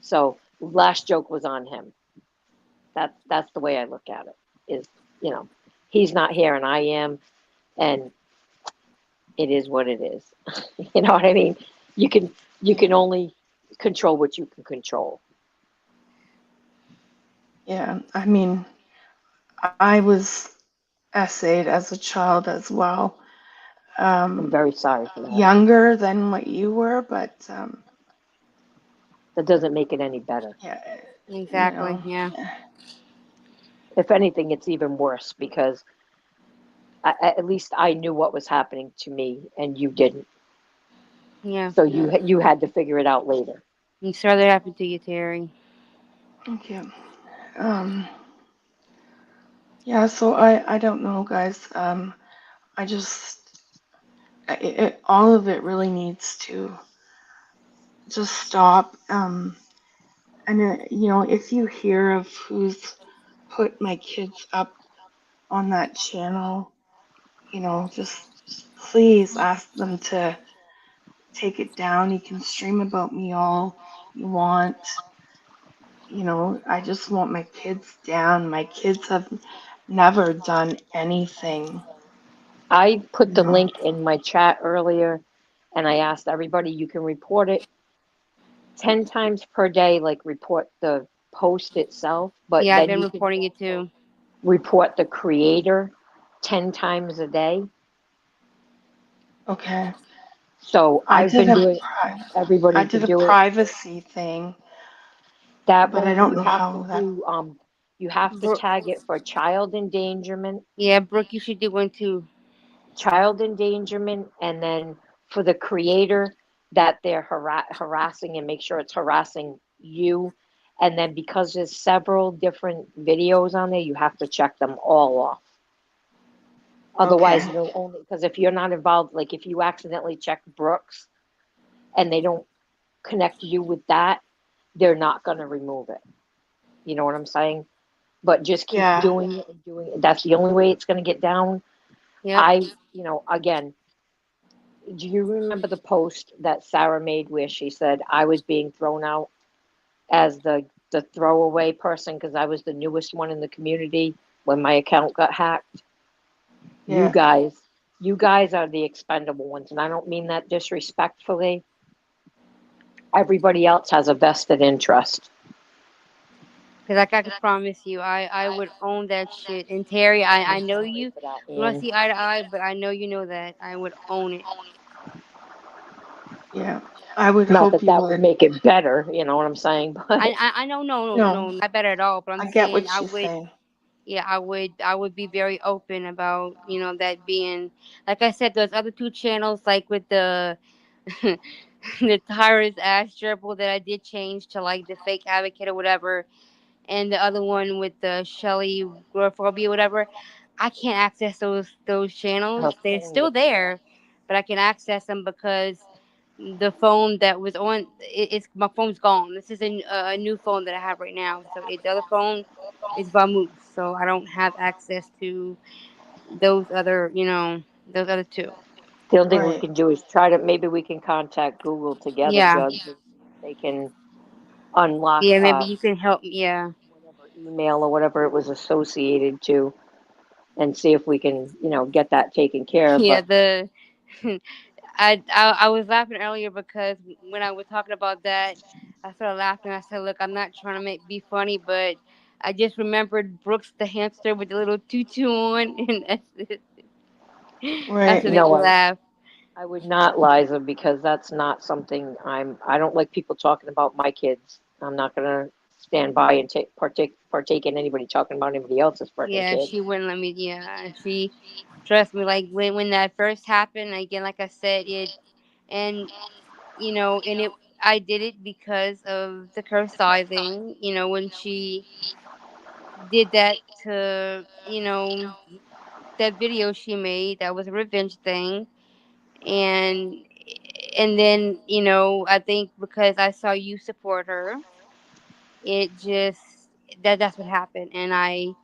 So last joke was on him. That's the way I look at it. Is you know, he's not here and I am, and it is what it is. You know what I mean? You can you can only control what you can control. yeah, I mean, I was essayed as a child as well. I'm Um, very sorry for that. Younger than what you were, but That doesn't make it any better. yeah, you Exactly. know, Yeah. If anything, it's even worse because at least I knew what was happening to me and you didn't. Yeah. So you had to figure it out later. I'm sorry that happened to you, Terry. okay. Um, yeah, so I don't know, guys. I just all of it really needs to just stop. And if you hear of who's put my kids up on that channel, just please ask them to take it down. You can stream about me all you want. I just want my kids down. My kids have never done anything, I put you the know. link in my chat earlier and I asked everybody you can report it 10 times per day, like report the post itself, but Yeah, I've then been you can reporting it too. report the creator 10 times a day. Okay. So I I've did been a doing, I everybody did could a do it. privacy thing, That but I one don't you know have to how that. do, you have to Bro- tag it for child endangerment, yeah, Brooke, you should do one too. and then for the creator that they're harassing, and make sure it's harassing you. And then because there's several different videos on there, you have to check them all off. Otherwise, Okay. it'll only, because if you're not involved, like if you accidentally check Brooks and they don't connect you with that, they're not going to remove it. You know what I'm saying? But just keep Yeah. doing it and doing it. That's the only way it's going to get down. Yep. Again, do you remember the post that Sarah made where she said I was being thrown out as the throwaway person because I was the newest one in the community when my account got hacked? You Yeah. guys, you guys are the expendable ones, and I don't mean that disrespectfully. Everybody else has a vested interest. Because like I could promise you, I would own that shit. And Terry, I I'm know sorry you. for that, We don't Ann. see eye to eye, but I know you know that I would own it. Yeah. I would Not hope that you that would would. make it better, you know what I'm saying? But I know, no, no, No, no, not better at all. But I'm I get saying what I she's would. saying. Yeah, I would be very open about that being, like I said, those other two channels, like with the the Tyra's ass gerbil that I did change to like the fake advocate or whatever, and the other one with the Shelly Agoraphobia, whatever. I can't access those her channels. They're phone still gets there, but I can access them because the phone that was on it's my phone's gone. This is a new phone that I have right now. So the other phone is Vamoose, so I don't have access to those other those other two. the only thing we Right. can do is try to, maybe we can contact Google together, Yeah, Judge, and they can unlock yeah. Maybe you can help me. Yeah, whatever email or whatever it was associated to, and see if we can, get that taken care of. yeah. But The I was laughing earlier because when I was talking about that, I started laughing. I said, "Look, I'm not trying to be funny, but I just remembered Brooks the hamster with the little tutu on, and that's Right. what made no, me I laugh." I would not, Liza, because that's not something I don't like people talking about my kids. I'm not gonna stand by and partake in anybody talking about anybody else's freaking Yeah, kid. she wouldn't let me. Yeah, she trust me. Like when that first happened, again, like I said, and and I did it because of the curse sizing. When she did that to that video she made, that was a revenge thing, and then I think because I saw you support her, it just that's what happened, and I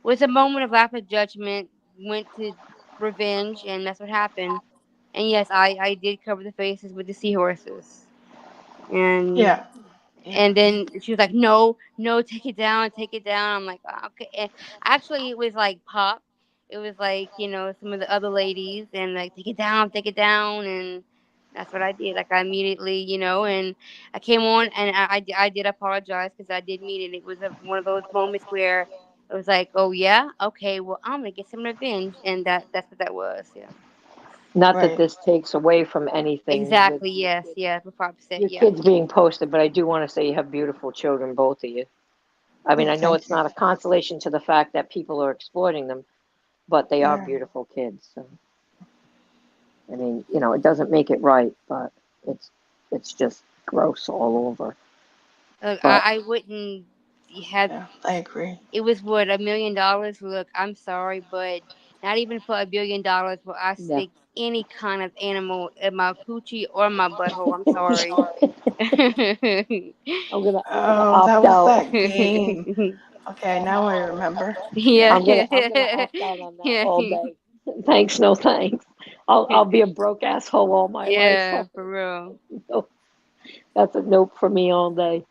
with a moment of rapid judgment went to revenge, and that's what happened. And yes, I did cover the faces with the seahorses, and Yeah. Yeah. then she was like, "No, no, take it down, take it down." I'm like, "Oh, okay." And actually, it was like Pop. It was like some of the other ladies, and like, take it down, and that's what I did. Like I immediately, and I came on, and I did apologize because I did mean it. It was one of those moments where it was like, "Oh yeah, okay, well I'm gonna get some revenge," and that's what that was. Yeah, Not that Right. this takes away from anything with exactly. Yes, yes. What Pop said. your Yeah. kids being posted, but I do want to say you have beautiful children, both of you. I mean, Oh, I know thank it's you. not a consolation to the fact that people are exploiting them, but they are Yeah. beautiful kids. So, I mean, it doesn't make it right, but it's it's just gross all over. Look, But I wouldn't have. Yeah. I agree. It was what, $1 million. Look, I'm sorry, but not even for $1 billion will I yeah, stick any kind of animal in my coochie or my butthole. I'm sorry. I'm gonna Oh, that opt was out. that game. Okay, now I remember. Yeah, Yeah. I'm gonna opt out on that yeah, all day. Thanks, no thanks. I'll be a broke asshole all my life. yeah, for real. No, that's a nope for me all day.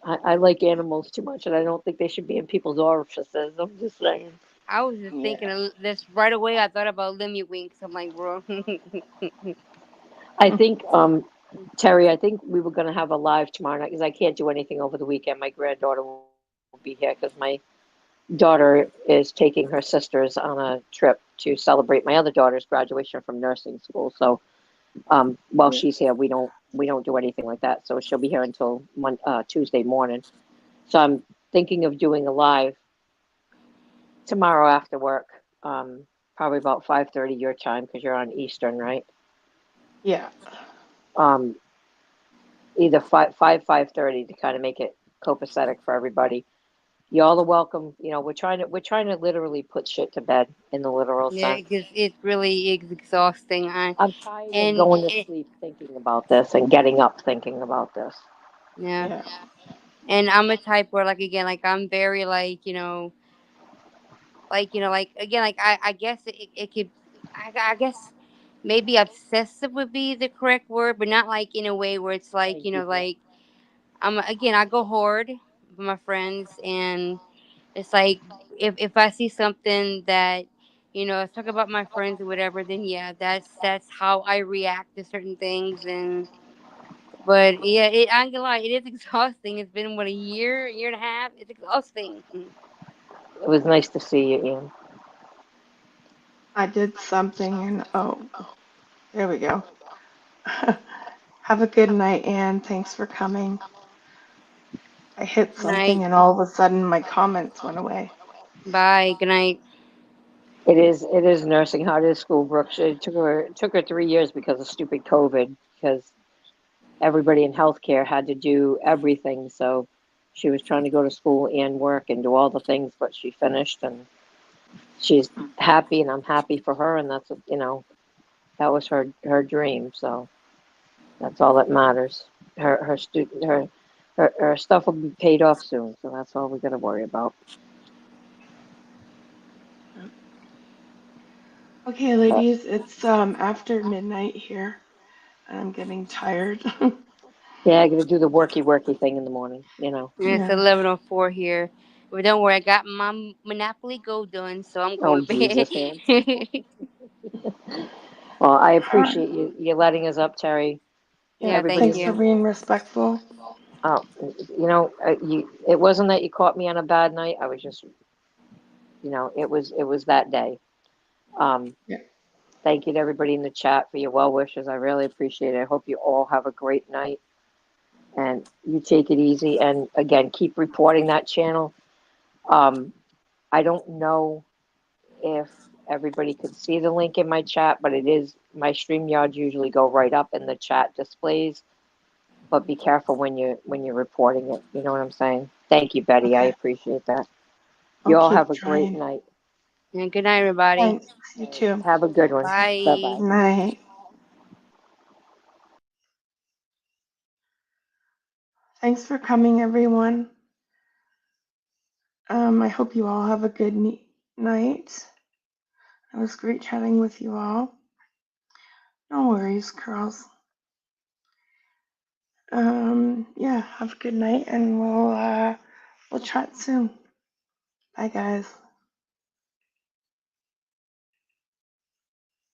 I like animals too much, and I don't think they should be in people's orifices. I'm just saying. I was just thinking Yeah. of this right away. I thought about Lemmy Winks. I'm like, bro. I think Terry, I think we were gonna have a live tomorrow night because I can't do anything over the weekend. My granddaughter will be here because my daughter is taking her sisters on a trip to celebrate my other daughter's graduation from nursing school. So while Yeah. she's here, we don't do anything like that. So she'll be here until Tuesday morning. So I'm thinking of doing a live tomorrow after work, probably about 5:30 your time because you're on Eastern, right? Yeah. Um, either 5:30 to kind of make it copacetic for everybody. Y'all are welcome. You know, we're trying to literally put shit to bed in the literal Yeah, sense. because it really is exhausting. I'm tired of And going to it, sleep thinking about this and getting up thinking about this. yeah, Yeah. and I'm a type where, like, again, like, I'm very, like, again, like, I guess it could, I guess maybe obsessive would be the correct word, but not like in a way where it's like, Thank you, dear. like, again, I go hard with my friends, and it's like, if I see something that, talk about my friends or whatever, then yeah, that's how I react to certain things. And but yeah, I ain't gonna lie, it is exhausting. It's been what, a year and a half. It's exhausting. It was nice to see you, Ian. I did something and there we go. Have a good night, Anne. Thanks for coming. I hit Good night. something and all of a sudden my comments went away. Bye. Good night. It is nursing hard at school, Brooks. It took her 3 years because of stupid COVID, because everybody in healthcare had to do everything. So she was trying to go to school and work and do all the things, but she finished and she's happy, and I'm happy for her. And that's, that was her dream. So that's all that matters. Her student her stuff will be paid off soon. So that's all we got to worry about. Okay, ladies, it's after midnight here. I'm getting tired. Yeah, I got to do the worky thing in the morning. And it's Yeah. 11:04 here. But don't worry, I got my Monopoly Go done, so I'm Oh going to bed. Jesus, man. Well, I All right. appreciate you letting us up, Terry. Yeah. Yeah, thank Everybody's Thanks for you. being respectful. oh, it wasn't that you caught me on a bad night. I was just, it was that day. Um, Yeah. Thank you to everybody in the chat for your well wishes. I really appreciate it. I hope you all have a great night and you take it easy. And again, keep reporting that channel. Um, I don't know if everybody could see the link in my chat, but it is my StreamYards usually go right up in the chat displays. But be careful when you're reporting it. You know what I'm saying? Thank you, Betty. I Okay. appreciate that. I'll You all keep have a great trying. night. And good night, everybody. Thanks. You too. Have a good one. Bye Bye. bye. Night. Thanks for coming, everyone. I hope you all have a good night. It was great chatting with you all. No worries, girls. Yeah, have a good night and we'll chat soon. Bye guys.